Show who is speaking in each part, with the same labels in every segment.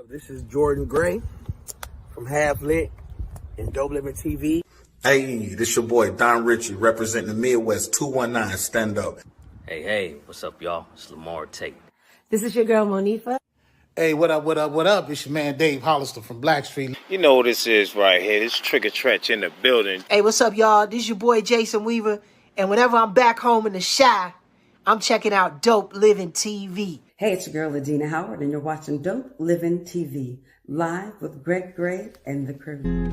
Speaker 1: This is Jordan Gray from Half Lit and DopelivenTV.
Speaker 2: Hey, this your boy Don Richie representing the Midwest 219 Stand Up.
Speaker 3: Hey, what's up, y'all? It's Lamar Tate.
Speaker 4: This is your girl, Monifa.
Speaker 5: Hey, what up? It's your man Dave Hollister from Blackstreet.
Speaker 6: You know what this is right here. This Trigger Trench in the building.
Speaker 7: Hey, what's up, y'all? This is your boy Jason Weaver. And whenever I'm back home in the Chi, I'm checking out Dope Living TV.
Speaker 4: Hey, it's your girl, Adina Howard, and you're watching Dope Living TV, live with Greg Gray and the crew.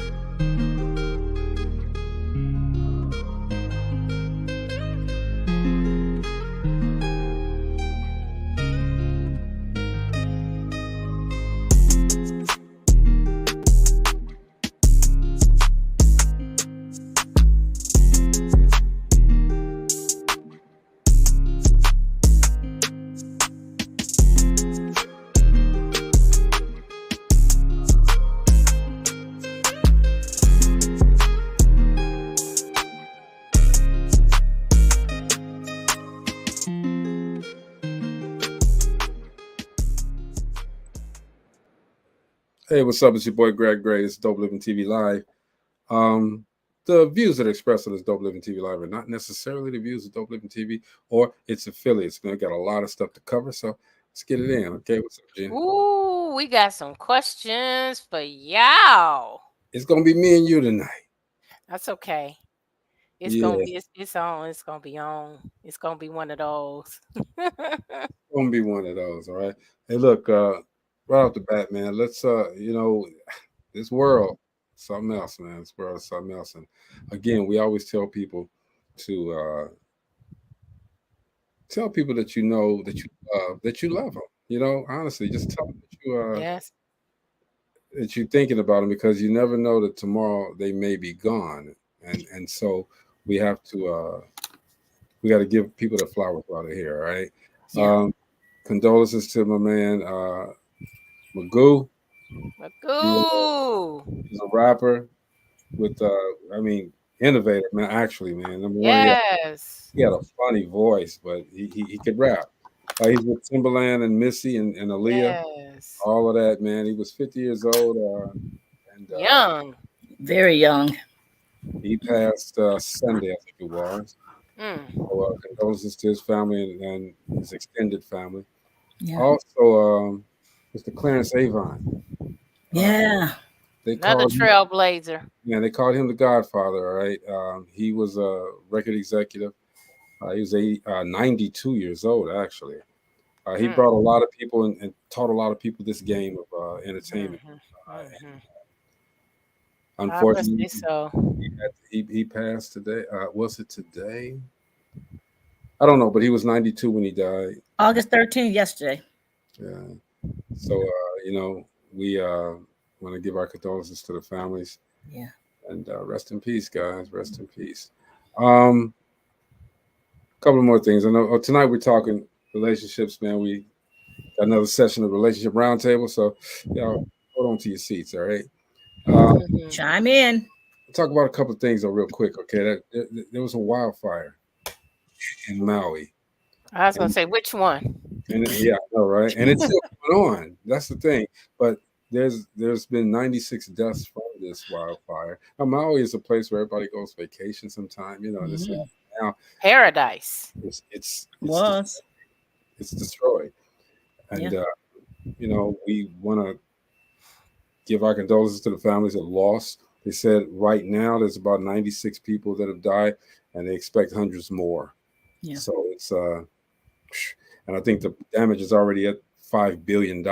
Speaker 8: Hey, what's up? It's your boy Greg Gray. It's Dope Living TV Live. The views that are expressed on this Dope Living TV Live are not necessarily the views of Dope Living TV or its affiliates. We got a lot of stuff to cover, so let's get it in. Okay, what's up, Gina?
Speaker 9: Ooh, we got some questions for y'all.
Speaker 8: It's gonna be me and you tonight.
Speaker 9: That's okay. It's gonna be it's on. It's gonna be on. It's gonna be one of those.
Speaker 8: It's gonna be one of those. All right. Hey, look. Right off the bat, man, let's this world, something else, man. This world is something else. And again, we always tell people to tell people that you know that you love them. You know, honestly, just tell them that you
Speaker 9: yes.
Speaker 8: that you're thinking about them, because you never know that tomorrow they may be gone. And so we have to we got to give people the flowers while they're here, all right? Yeah. Condolences to my man Magoo. He's a rapper with innovator, man. Actually, man. Number one, he had a funny voice, but he could rap. He's with Timberland and Missy and Aaliyah. Yes. All of that, man. He was 50 years old.
Speaker 9: Young.
Speaker 10: Very young.
Speaker 8: He passed Sunday, I think it was. So, condolences to his family and his extended family. Yeah. Also, Mr. Clarence Avon.
Speaker 10: Yeah.
Speaker 9: Another trailblazer.
Speaker 8: Yeah, they called him the Godfather, all right? He was a record executive. He was 92 years old, actually. He brought a lot of people and taught a lot of people this game of entertainment. Unfortunately, so. He passed today. Was it today? I don't know, but he was 92 when he died.
Speaker 10: August 13th, yesterday.
Speaker 8: Yeah. So, we want to give our condolences to the families.
Speaker 10: Yeah.
Speaker 8: And rest in peace, guys. Rest in peace. A couple of more things. I know tonight we're talking relationships, man. We got another session of Relationship Roundtable. So, hold on to your seats, all right?
Speaker 10: Chime in.
Speaker 8: We'll talk about a couple of things, though, real quick, okay? There was a wildfire in Maui.
Speaker 9: I was going to say, which one?
Speaker 8: And I know, right? And it's still going on. That's the thing. But there's been 96 deaths from this wildfire. Now, Maui is a place where everybody goes vacation sometime. You know, this now
Speaker 9: paradise.
Speaker 8: It's destroyed. And we want to give our condolences to the families that lost. They said right now there's about 96 people that have died, and they expect hundreds more. Yeah. So it's and I think the damage is already at $5 billion.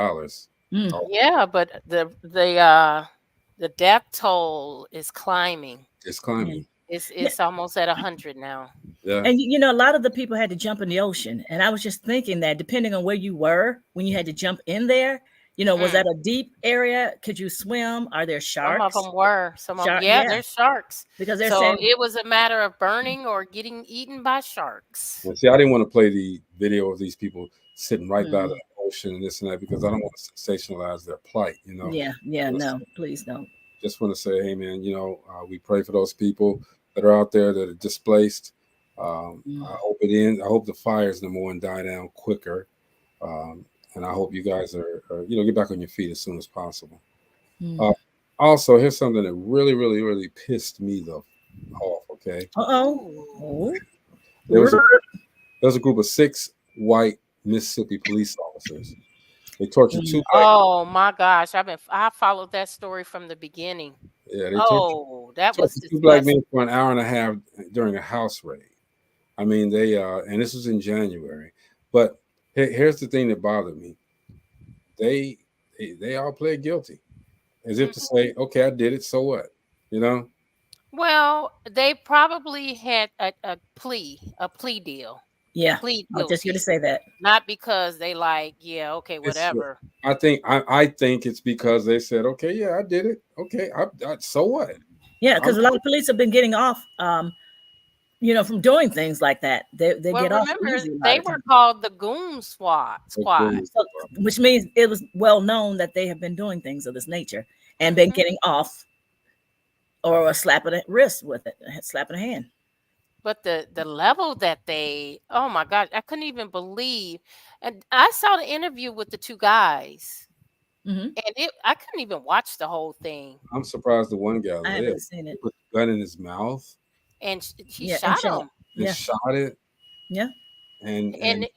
Speaker 9: Yeah, but the death toll is climbing.
Speaker 8: It's climbing.
Speaker 9: It's almost at 100 now.
Speaker 10: Yeah. And a lot of the people had to jump in the ocean, and I was just thinking that depending on where you were when you had to jump in there, was that a deep area? Could you swim? Are there sharks?
Speaker 9: Some of them were. There's sharks.
Speaker 10: Because they're saying
Speaker 9: it was a matter of burning or getting eaten by sharks.
Speaker 8: Well, see, I didn't want to play the video of these people sitting right by the ocean and this and that, because I don't want to sensationalize their plight,
Speaker 10: No, please don't.
Speaker 8: Just want to say, hey, man, we pray for those people that are out there that are displaced. I hope the fires, number one, die down quicker. and I hope you guys are get back on your feet as soon as possible.
Speaker 10: Mm.
Speaker 8: Also, here's something that really, really, really pissed me off. Okay,
Speaker 10: Oh.
Speaker 8: there was a group of 6 white Mississippi police officers. They tortured 2 black.
Speaker 9: Oh my gosh, I followed that story from the beginning.
Speaker 8: Yeah, they
Speaker 9: Oh, that was
Speaker 8: tortured 2 black
Speaker 9: disgusting.
Speaker 8: men for an hour and a half during a house raid. I mean, they and this was in January. But here's the thing that bothered me. They all pled guilty, as if to say, "Okay, I did it. So what?" You know.
Speaker 9: Well, they probably had a plea deal.
Speaker 10: Yeah,
Speaker 9: Plead
Speaker 10: I was just going to
Speaker 9: guilty.
Speaker 10: say that.
Speaker 9: Not because they like, yeah, okay, whatever.
Speaker 8: I think it's because they said, "Okay, yeah, I did it. Okay, so what?"
Speaker 10: Yeah, because a lot of police have been getting off, from doing things like that. They
Speaker 9: Well,
Speaker 10: get off
Speaker 9: remember,
Speaker 10: easy a lot
Speaker 9: they
Speaker 10: of
Speaker 9: were
Speaker 10: times.
Speaker 9: called the Goon Squad.
Speaker 10: So, which means it was well known that they have been doing things of this nature and been getting off, or slapping a wrist with it, slapping a hand.
Speaker 9: But the level that oh my gosh, I couldn't even believe. And I saw the interview with the 2 guys, and I couldn't even watch the whole thing.
Speaker 8: I'm surprised the one guy
Speaker 10: I
Speaker 8: lived.
Speaker 10: haven't seen it.
Speaker 8: He put the gun in his mouth.
Speaker 9: And he
Speaker 10: Yeah,
Speaker 9: shot him.
Speaker 8: And shot it.
Speaker 10: Yeah.
Speaker 9: And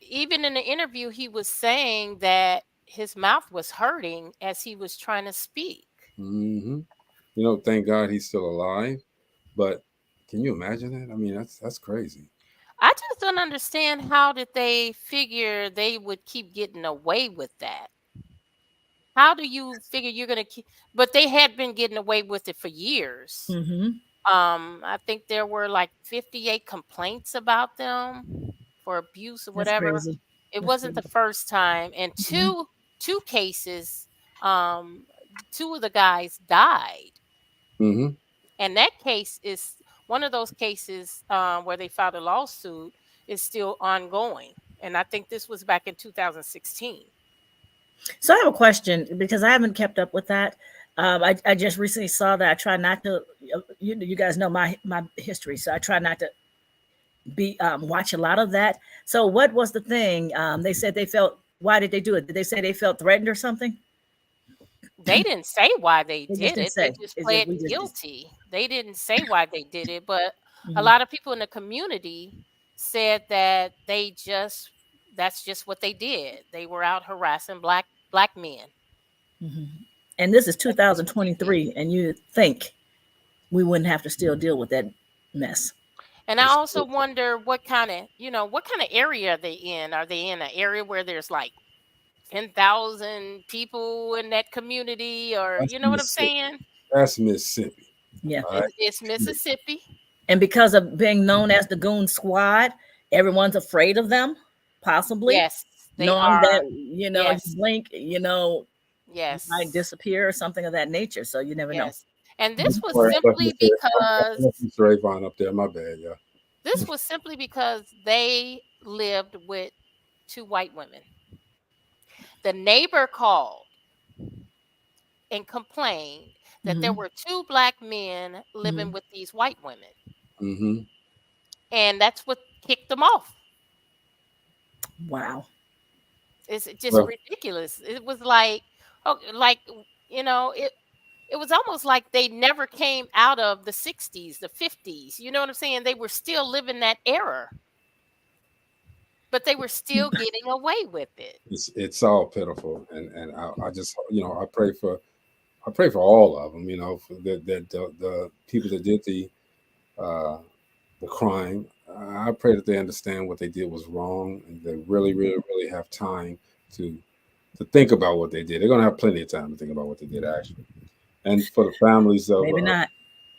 Speaker 9: even in the interview, he was saying that his mouth was hurting as he was trying to speak.
Speaker 8: Thank God he's still alive. But can you imagine that? I mean, that's crazy.
Speaker 9: I just don't understand, how did they figure they would keep getting away with that? How do you figure you're going to keep? But they had been getting away with it for years. I think there were like 58 complaints about them for abuse or whatever.
Speaker 10: That's crazy.
Speaker 9: It wasn't the first time, and two cases. 2 of the guys died, and that case is one of those cases where they filed a lawsuit is still ongoing, and I think this was back in 2016.
Speaker 10: So I have a question, because I haven't kept up with that. I just recently saw that. I try not to. You guys know my history, so I try not to watch a lot of that. So what was the thing? They said they felt. Why did they do it? Did they say they felt threatened or something?
Speaker 9: They didn't say why they
Speaker 10: They
Speaker 9: did
Speaker 10: just
Speaker 9: it. They
Speaker 10: didn't say.
Speaker 9: just
Speaker 10: Is it
Speaker 9: pled
Speaker 10: we just-
Speaker 9: guilty. They didn't say why they did it, but a lot of people in the community said that that's just what they did. They were out harassing black men.
Speaker 10: And this is 2023, and you think we wouldn't have to still deal with that mess.
Speaker 9: And I also wonder what kind of area are they in? Are they in an area where there's like 10,000 people in that community, or
Speaker 8: That's
Speaker 9: you know what I'm
Speaker 8: Mississippi.
Speaker 9: saying?
Speaker 8: That's Mississippi.
Speaker 10: Yeah.
Speaker 9: It's Mississippi.
Speaker 10: And because of being known as the Goon Squad, everyone's afraid of them, possibly.
Speaker 9: Yes, they
Speaker 10: knowing
Speaker 9: are.
Speaker 10: that,
Speaker 9: Yes.
Speaker 10: you blink,
Speaker 9: Yes.
Speaker 10: might disappear or something of that nature. So you never know.
Speaker 9: Yes. And this was
Speaker 8: Sorry, I left
Speaker 9: simply
Speaker 8: Mr.
Speaker 9: because
Speaker 8: Mr. Avon up there. My bad, yeah.
Speaker 9: this was simply because they lived with 2 white women. The neighbor called and complained that there were 2 black men living with these white women. And that's what kicked them off.
Speaker 10: Wow.
Speaker 9: It's just ridiculous. It was like, it was almost like they never came out of the 60s, the 50s. You know what I'm saying? They were still living that era, but they were still getting away with it.
Speaker 8: It's all pitiful, and I just I pray for all of them. The people that did the crime. I pray that they understand what they did was wrong, and they really, really, really have time to think about what they did. They're gonna have plenty of time to think about what they did actually. And for the families of
Speaker 10: Maybe not.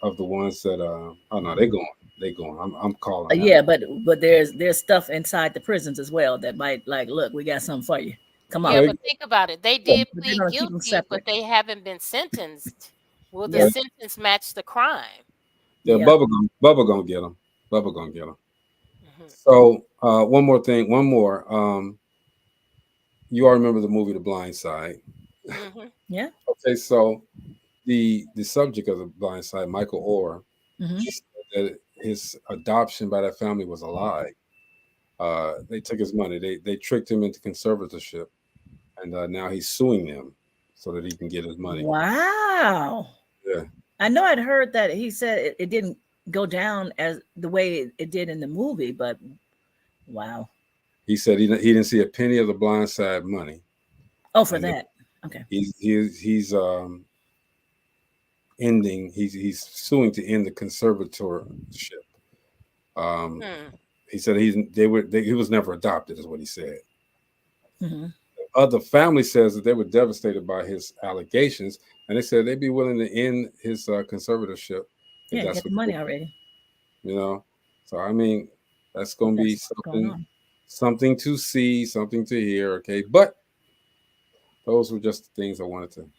Speaker 8: Of the ones that oh no, they're going. I'm calling.
Speaker 10: Yeah, but there's stuff inside the prisons as well that might, like, look, we got something for you. Come on.
Speaker 9: Yeah, but think about it. They did
Speaker 10: But
Speaker 9: plead
Speaker 10: they're gonna keep them
Speaker 9: guilty,
Speaker 10: separate.
Speaker 9: but they haven't been sentenced. Will the
Speaker 10: Yeah.
Speaker 9: sentence match the crime?
Speaker 8: Yeah,
Speaker 10: Yeah.
Speaker 8: Bubba gonna get them. Bubba gonna get them. So one more. You all remember the movie The Blind Side?
Speaker 10: Yeah.
Speaker 8: Okay, so the subject of The Blind Side, Michael Orr, he said that his adoption by that family was a lie. They took his money. They tricked him into conservatorship, and now he's suing them so that he can get his money.
Speaker 10: Wow.
Speaker 8: Yeah.
Speaker 10: I know I'd heard that he said it didn't go down as the way it did in the movie, but wow.
Speaker 8: He said he didn't see a penny of the Blind Side money.
Speaker 10: Oh, for that. Okay.
Speaker 8: He's ending. He's suing to end the conservatorship. He said he was never adopted, is what he said.
Speaker 10: Mm-hmm.
Speaker 8: Other family says that they were devastated by his allegations, and they said they'd be willing to end his conservatorship.
Speaker 10: Yeah, get the money already.
Speaker 8: You know, so I mean, that's going to be something to see, something to hear. Okay, but those were just the things I wanted to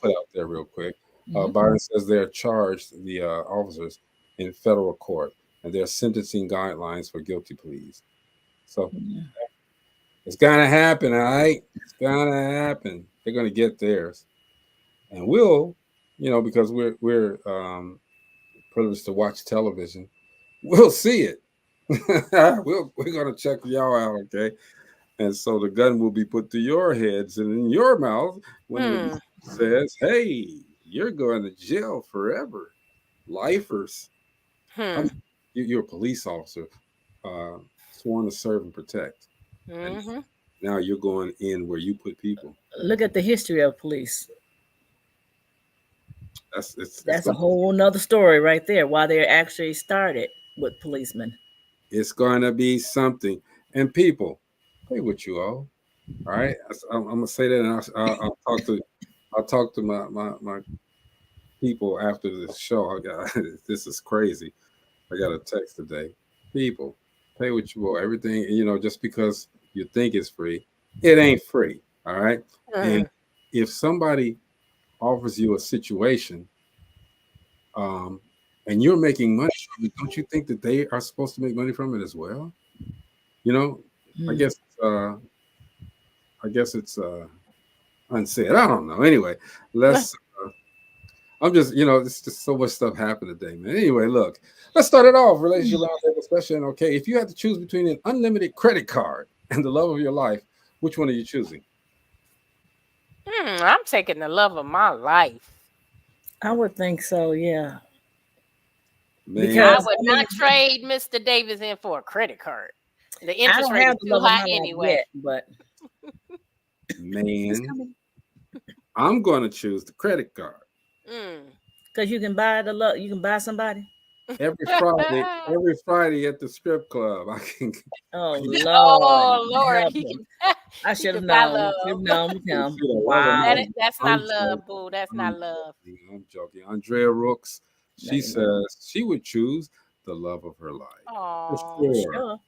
Speaker 8: put out there real quick. Byron says they're charged, the officers, in federal court, and they're sentencing guidelines for guilty pleas. So it's gonna happen, all right? It's gonna happen. They're gonna get theirs, and we'll, because we're privileged to watch television, we'll see it. We're gonna check y'all out, okay? And so the gun will be put to your heads and in your mouth when it says, "Hey, you're going to jail forever, lifers." You're a police officer, sworn to serve and protect. And now you're going in where you put people.
Speaker 10: Look at the history of police.
Speaker 8: That's
Speaker 10: a whole nother story right there. Why they actually started with policemen.
Speaker 8: It's going to be something. And people, play with you all. All right, I'm gonna say that, and I'll talk to my people after the show. This is crazy. I got a text today. People, pay what you owe. Everything, just because you think it's free, it ain't free. All right. And if somebody offers you a situation, and you're making money from it, don't you think that they are supposed to make money from it as well? I guess it's unsaid. I don't know. Anyway, I'm just, it's just so much stuff happened today, man. Anyway, look, let's start it off. Relationship Roundtable session. Okay, if you had to choose between an unlimited credit card and the love of your life, which one are you choosing?
Speaker 9: I'm taking the love of my life.
Speaker 10: I would think so, yeah.
Speaker 8: Man.
Speaker 9: Because I would not trade Mr. Davis in for a credit card. The interest rate is too high anyway.
Speaker 10: Yet, but
Speaker 8: man, I'm going to choose the credit card.
Speaker 10: Because you can buy the love. You can buy somebody.
Speaker 8: Every Friday at the strip club, I can.
Speaker 10: Oh
Speaker 9: Lord!
Speaker 10: I should have known. Wow,
Speaker 9: that's not love, boo. That's not love.
Speaker 8: I'm joking. Andrea Rooks, she says she would choose the love of her life.
Speaker 10: Sure.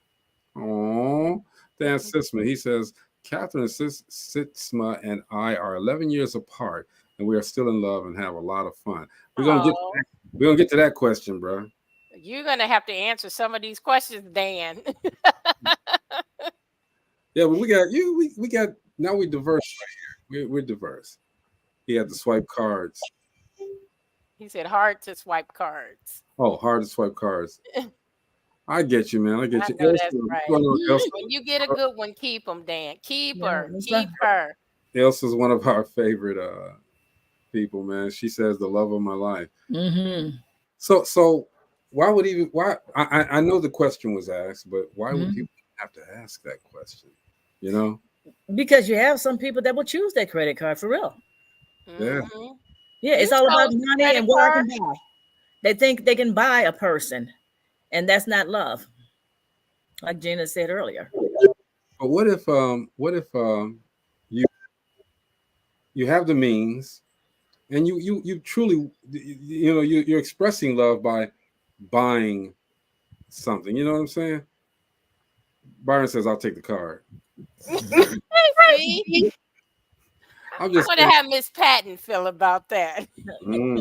Speaker 8: Oh, Dan Sisma, he says Catherine Sisma and I are 11 years apart, and we are still in love and have a lot of fun. We're gonna get to that question, bro.
Speaker 9: You're gonna have to answer some of these questions, Dan.
Speaker 8: Yeah, but we got you. We got now. We're diverse right here. We're diverse. He had to swipe cards.
Speaker 9: He said hard to swipe cards.
Speaker 8: Oh, hard to swipe cards. I get you, man. I get you.
Speaker 9: That's right. When you get a good one, keep them, Dan. Keep her.
Speaker 8: Elsa's one of our favorite people, man. She says the love of my life. So why I know the question was asked, but why would people have to ask that question?
Speaker 10: Because you have some people that will choose that credit card for real.
Speaker 8: Yeah.
Speaker 10: Yeah, it's all about money and what I can buy. They think they can buy a person, and that's not love, like Gina said earlier.
Speaker 8: But what if you have the means, and you truly you're expressing love by buying something. You know what I'm saying? Byron says, "I'll take the card."
Speaker 9: I wonder how Miss Patton feel about that.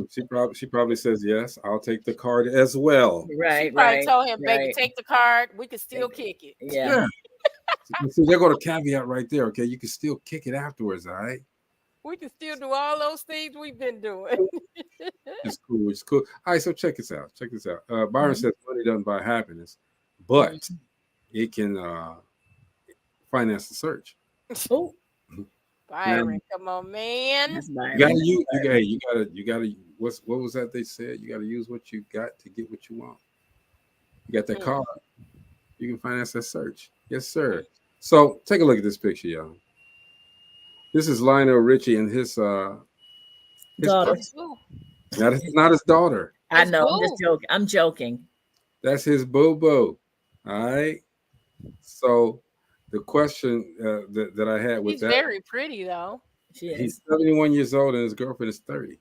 Speaker 8: She probably says yes. I'll take the card as well.
Speaker 10: Right.
Speaker 9: She probably told him, "Baby, take the card. We can still kick it."
Speaker 10: Yeah.
Speaker 8: So they're going to caveat right there. Okay, you can still kick it afterwards. All right.
Speaker 9: We can still do all those things we've been doing.
Speaker 8: It's cool. It's cool. All right. So check this out. Byron says money doesn't buy happiness, but it can finance the search.
Speaker 10: Oh,
Speaker 9: Byron, come on, man.
Speaker 10: that's
Speaker 8: You
Speaker 10: Byron.
Speaker 8: gotta use. You gotta. What was that they said? You gotta use what you got to get what you want. You got that card. You can finance that search. Yes, sir. So take a look at this picture, y'all. This is Lionel Richie and his
Speaker 10: Daughter.
Speaker 9: Boo.
Speaker 8: not his daughter.
Speaker 10: I
Speaker 9: It's
Speaker 10: know. I'm
Speaker 9: boo.
Speaker 10: just joking. I'm joking.
Speaker 8: That's his boo-boo. All right. So the question that I had with
Speaker 9: She's
Speaker 8: that,
Speaker 9: very pretty though.
Speaker 10: She is.
Speaker 8: he's 71 years old and his girlfriend is 30.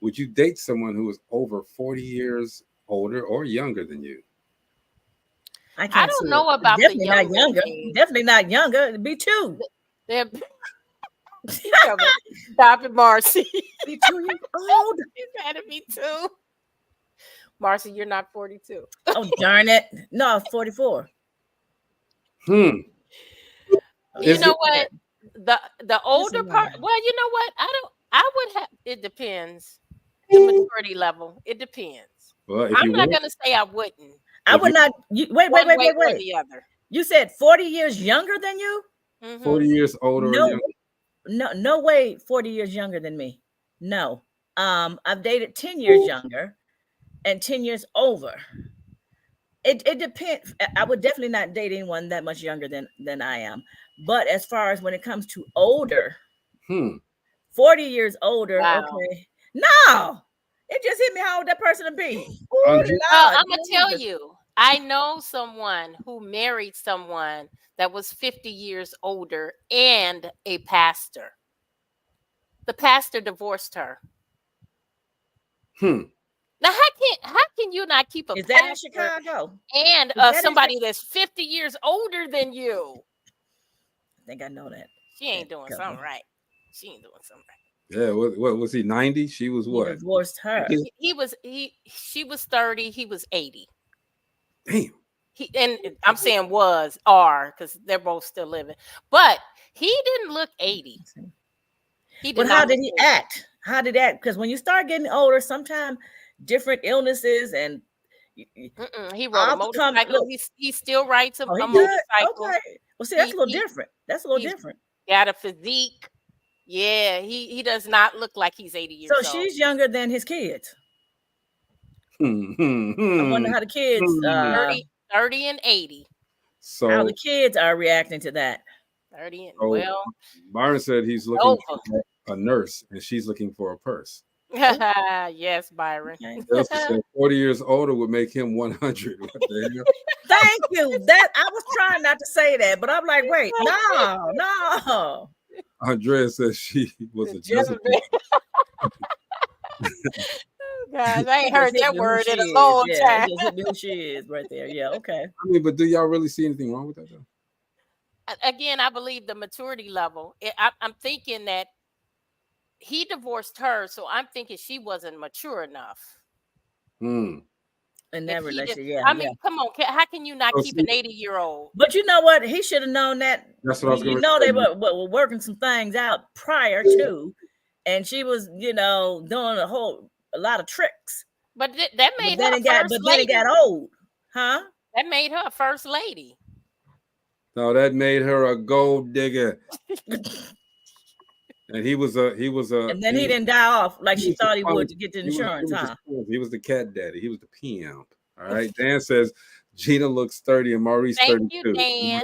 Speaker 8: Would you date someone who is over 40 years older or younger than you?
Speaker 10: I
Speaker 9: I
Speaker 10: can't
Speaker 9: don't
Speaker 10: see
Speaker 9: know
Speaker 10: it.
Speaker 9: about the
Speaker 10: Definitely not
Speaker 9: younger
Speaker 10: younger.
Speaker 9: thing.
Speaker 10: Definitely not younger. It'd be two.
Speaker 9: They're Stop it, Marcy.
Speaker 10: Be 2 years old.
Speaker 9: You gotta be two. Marcy, you're not 42.
Speaker 10: Oh, darn it. No, 44.
Speaker 9: You
Speaker 8: Is
Speaker 9: know
Speaker 8: it-
Speaker 9: what? The older
Speaker 10: Listen,
Speaker 9: part. Well, you know what? I would have. It depends. The maturity level. It depends.
Speaker 8: Well, if
Speaker 9: I'm
Speaker 8: you
Speaker 9: not
Speaker 8: want,
Speaker 9: gonna say I wouldn't.
Speaker 10: I would not. Wait.
Speaker 9: One way or the other.
Speaker 10: You said 40 years younger than you?
Speaker 8: 40 years older or
Speaker 10: No,
Speaker 8: younger.
Speaker 10: no way 40 years younger than me. No. I've dated 10 years younger and 10 years over. It depends. I would definitely not date anyone that much younger than I am. But as far as when it comes to older, 40 years older,
Speaker 9: Wow.
Speaker 10: okay. No, it just hit me how old that person would be. Ooh,
Speaker 9: Well,
Speaker 10: Lord,
Speaker 9: I'm gonna tell
Speaker 10: Jesus.
Speaker 9: you. I know someone who married someone that was 50 years older and a pastor. The pastor divorced her. Now, how can you not keep a
Speaker 10: Is that in
Speaker 9: pastor
Speaker 10: Chicago?
Speaker 9: and
Speaker 10: Is that in
Speaker 9: somebody that's 50 years older than you?
Speaker 10: I think I know that.
Speaker 9: She ain't doing something right. She ain't doing something right.
Speaker 8: Yeah, what was he? 90? She was
Speaker 10: He
Speaker 8: what?
Speaker 10: divorced her.
Speaker 9: She was 30, he was 80.
Speaker 8: Damn.
Speaker 9: And I'm saying was are because they're both still living, but he didn't look 80.
Speaker 10: But how did he act? How did that? Because when you start getting older, sometimes different illnesses and
Speaker 9: he rode a motorcycle. He still rides a
Speaker 10: he
Speaker 9: motorcycle.
Speaker 10: Okay. Well, see, that's a little different. That's a little different.
Speaker 9: Got a physique. Yeah, he does not look like he's 80 years old.
Speaker 10: So she's younger than his kids. I wonder how the kids
Speaker 9: 30 and 80.
Speaker 8: So
Speaker 10: how the kids are reacting to that.
Speaker 9: 30 and
Speaker 8: well, Byron said he's looking for a nurse and she's looking for a purse.
Speaker 9: Yes, Byron.
Speaker 8: Elsa said 40 years older would make him 100. What the hell?
Speaker 10: Thank you. That I was trying not to say that, but I'm like, wait, no.
Speaker 8: Andrea says she was a Jezebel.
Speaker 9: Guys, I ain't heard that word in a long time.
Speaker 10: Just hit me who she is right there. Yeah, okay.
Speaker 8: I mean, but do y'all really see anything wrong with that though?
Speaker 9: Again, I believe the maturity level. I'm thinking that he divorced her, so I'm thinking she wasn't mature enough.
Speaker 10: In that relationship,
Speaker 9: I mean, come on, how can you not keep an 80-year-old?
Speaker 10: But you know what? He should have known that.
Speaker 8: That's what I was going
Speaker 10: to say. They were working some things out prior to, and she was, doing a lot of tricks.
Speaker 9: But that made her first lady.
Speaker 10: Then it got old, huh?
Speaker 9: That made her a first lady.
Speaker 8: No, that made her a gold digger. And he was a.
Speaker 10: And then he didn't die off like she thought he would to get the insurance, huh?
Speaker 8: He was the cat daddy. He was the pimp. All right. Dan says Gina looks 30 and Maurice
Speaker 9: Thank
Speaker 8: 32.
Speaker 9: you, Dan.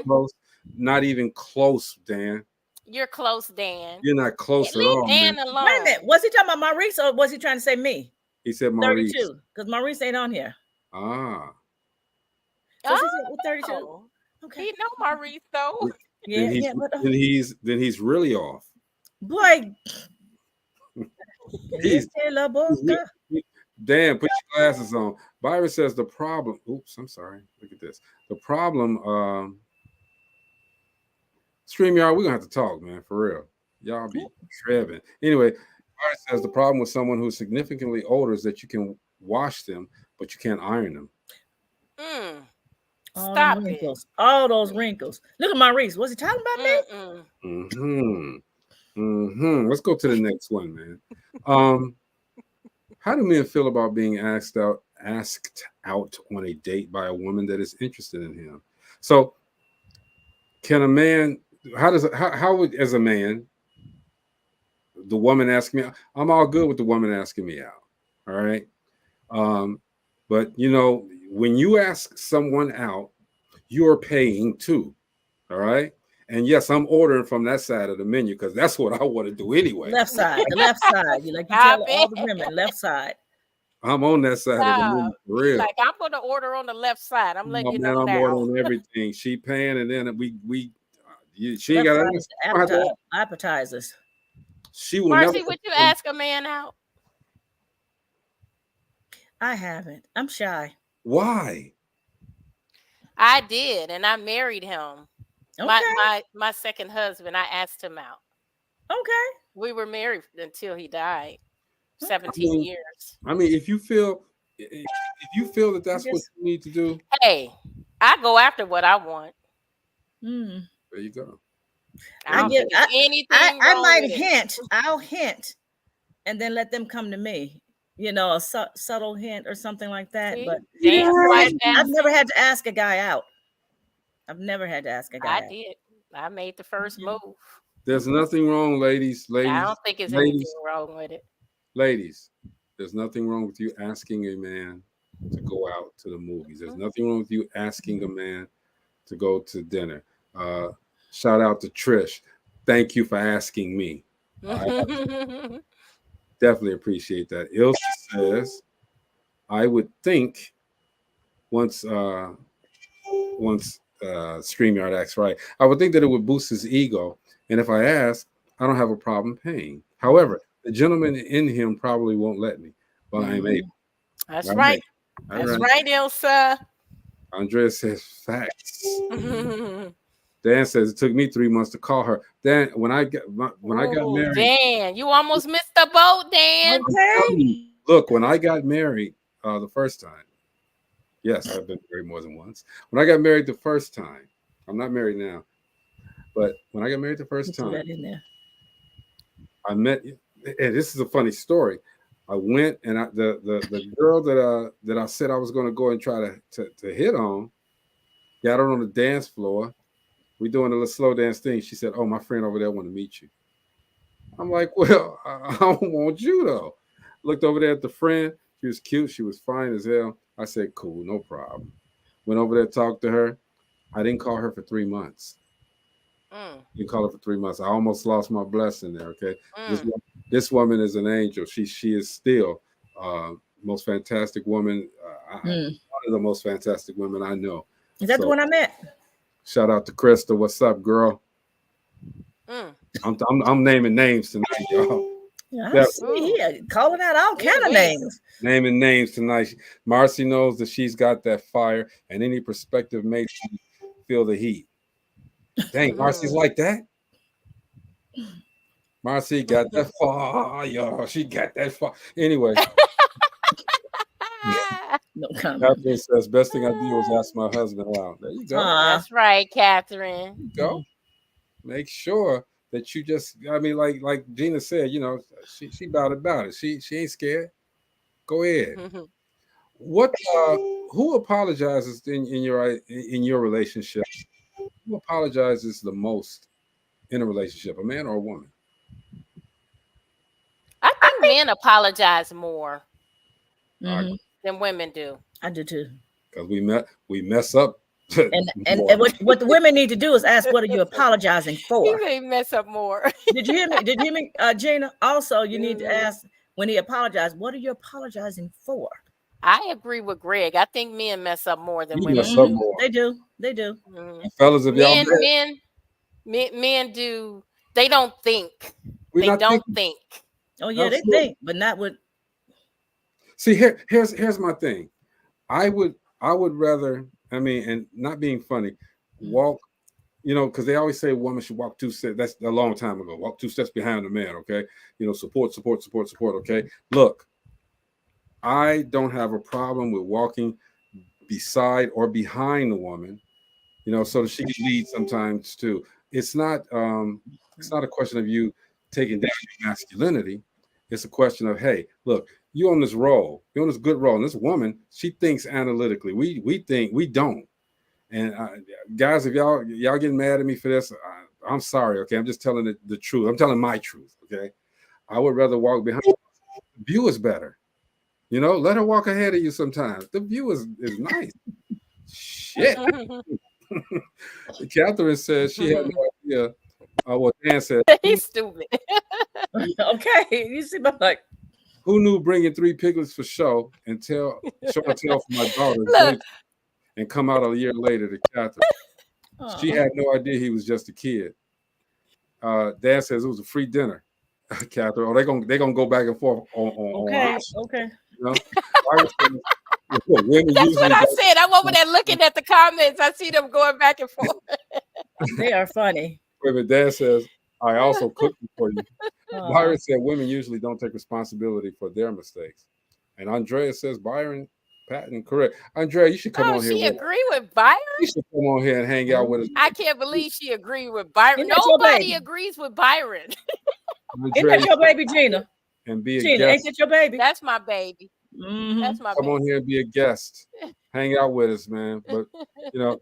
Speaker 8: Not even close, Dan.
Speaker 9: You're close, Dan.
Speaker 8: You're not close at all.
Speaker 9: Dan
Speaker 8: man.
Speaker 9: alone.
Speaker 10: Wait a minute. Was he talking about Maurice or was he trying to say me?
Speaker 8: He said Maurice.
Speaker 10: 32. Because Maurice ain't on here.
Speaker 8: Ah.
Speaker 10: So she said 32.
Speaker 9: Okay. He know Maurice though.
Speaker 8: Then he's really off.
Speaker 10: Boy.
Speaker 8: Dan, put your glasses on. Byron says the problem. Oops, I'm sorry. Look at this. The problem. StreamYard, we're gonna have to talk, man, for real. Y'all be tripping. Anyway, Byron says the problem with someone who's significantly older is that you can wash them, but you can't iron them.
Speaker 9: Stop it.
Speaker 10: All those wrinkles. Look at Maurice. Was he talking about me?
Speaker 8: Let's go to the next one, man. How do men feel about being asked out on a date by a woman that is interested in him? So can a man? How would, as a man, the woman ask me? I'm all good with the woman asking me out. All right. But you know, when you ask someone out, you're paying too. All right. And yes, I'm ordering from that side of the menu because that's what I want to do anyway.
Speaker 10: Left side, the left side. You tell all the women, left side.
Speaker 8: I'm on that side of the menu for real.
Speaker 9: Like, I'm gonna order on the left side. I'm letting you know
Speaker 8: I'm
Speaker 9: now.
Speaker 8: ordering everything. She paying, and then she ain't got
Speaker 10: appetizers.
Speaker 8: She will
Speaker 9: Marcy,
Speaker 8: never.
Speaker 9: would you ask a man out?
Speaker 10: I haven't. I'm shy.
Speaker 8: Why?
Speaker 9: I did, and I married him.
Speaker 10: Okay.
Speaker 9: My second husband, I asked him out.
Speaker 10: Okay.
Speaker 9: We were married until he died. 17 years.
Speaker 8: I mean, if you feel that that's what you need to do,
Speaker 9: hey, I go after what I want.
Speaker 10: There
Speaker 8: you go.
Speaker 9: I don't think there's anything
Speaker 10: I
Speaker 9: wrong
Speaker 10: might
Speaker 9: with
Speaker 10: hint. I'll hint, and then let them come to me. You know, a subtle hint or something like that.
Speaker 9: See?
Speaker 10: But
Speaker 9: I've
Speaker 10: never had to ask a guy out. I've never had to ask a guy.
Speaker 9: I did. I made the first move.
Speaker 8: There's nothing wrong, ladies.
Speaker 9: I don't think there's anything wrong with it.
Speaker 8: Ladies, there's nothing wrong with you asking a man to go out to the movies. There's nothing wrong with you asking a man to go to dinner. Shout out to Trish. Thank you for asking me. I definitely appreciate that. Ilse says, I would think once StreamYard acts right, I would think that it would boost his ego. And if I ask, I don't have a problem paying. However, the gentleman in him probably won't let me, but I'm able.
Speaker 9: That's right. That's right, Ilsa.
Speaker 8: Andrea says facts. Dan says it took me 3 months to call her. Dan, when I got married,
Speaker 9: Dan, you almost missed the boat, Dan.
Speaker 8: Okay. Look, when I got married the first time, yes, I've been married more than once. When I got married the first time, I'm not married now, but when I got married the first time, I met. And this is a funny story. I went and the girl that I said I was going to go and try to hit on, got her on the dance floor. We doing a little slow dance thing. She said, "Oh, my friend over there want to meet you." I'm like, "Well, I don't want you though." Looked over there at the friend. She was cute. She was fine as hell. I said, "Cool, no problem." Went over there, talked to her. I didn't call her for 3 months. Didn't call her for 3 months. I almost lost my blessing there. Okay, this woman is an angel. She is still most fantastic woman. One of the most fantastic women I know.
Speaker 10: Is that the one I met?
Speaker 8: Shout out to Krista. What's up, girl? I'm naming names tonight, y'all.
Speaker 10: Yeah, calling out all kind of names.
Speaker 8: Naming names tonight. Marcy knows that she's got that fire, and any prospective mate feel the heat. Dang, Marcy's like that. Marcy got that fire, y'all. She got that fire. Anyway.
Speaker 10: No comment.
Speaker 8: Catherine says, best thing I did was ask my husband out. There you go.
Speaker 9: That's right, Catherine.
Speaker 8: There you go. Make sure that you just, I mean, like Gina said, you know, she about it. She ain't scared. Go ahead. What who apologizes in your relationship? Who apologizes the most in a relationship, a man or a woman?
Speaker 9: I think men apologize more than women do.
Speaker 10: I do too.
Speaker 8: Because we mess up.
Speaker 10: and what the women need to do is ask, what are you apologizing for?
Speaker 9: He may mess up more.
Speaker 10: Did you hear me? Did you hear me, Gina? Also, you need to ask when he apologized, what are you apologizing for?
Speaker 9: I agree with Greg. I think men mess up more than women.
Speaker 8: Mess up more.
Speaker 10: They do. They do.
Speaker 8: Fellas, if y'all
Speaker 9: men do. They don't think. They don't think.
Speaker 10: Oh yeah, they think, but not with.
Speaker 8: See, here's my thing. I would rather, I mean, and not being funny, walk, you know, because they always say a woman should walk 2 steps. That's a long time ago. Walk 2 steps behind the man, okay? You know, support, okay? Look, I don't have a problem with walking beside or behind the woman, you know, so that she can lead sometimes too. It's not a question of you taking down your masculinity. It's a question of, hey, look, you're on this role. You're on this good role. And this woman, she thinks analytically. We think we don't. And guys, if y'all getting mad at me for this, I'm sorry. Okay, I'm just telling the truth. I'm telling my truth. Okay, I would rather walk behind. The view is better. You know, let her walk ahead of you sometimes. The view is nice. Shit. Catherine says she had no idea. What Dan said.
Speaker 9: He's stupid.
Speaker 10: Okay, you see, but like,
Speaker 8: who knew bringing 3 piglets for show and show and tell for my daughter and come out a year later to Catherine. She had no idea he was just a kid. Dan says it was a free dinner. Catherine, oh, they're gonna go back and forth on
Speaker 10: okay.
Speaker 8: You know? Women
Speaker 9: That's what I said. I'm over there looking at the comments. I see them going back and forth.
Speaker 10: They are funny.
Speaker 8: Women, Dan says, I also cooked for you. Byron said women usually don't take responsibility for their mistakes. And Andrea says, Byron, Patton, correct. Andrea, you should come on here.
Speaker 9: She agree with Byron?
Speaker 8: You should come on here and hang out with us.
Speaker 9: I can't believe she agreed with Byron. Nobody agrees with Byron.
Speaker 10: Isn't that your baby, Gina?
Speaker 8: And be a
Speaker 10: Gina,
Speaker 8: guest.
Speaker 10: ain't that your baby?
Speaker 9: That's my baby.
Speaker 10: Mm-hmm.
Speaker 9: That's my
Speaker 8: Come
Speaker 9: baby.
Speaker 8: on here and be a guest. Hang out with us, man. But you know,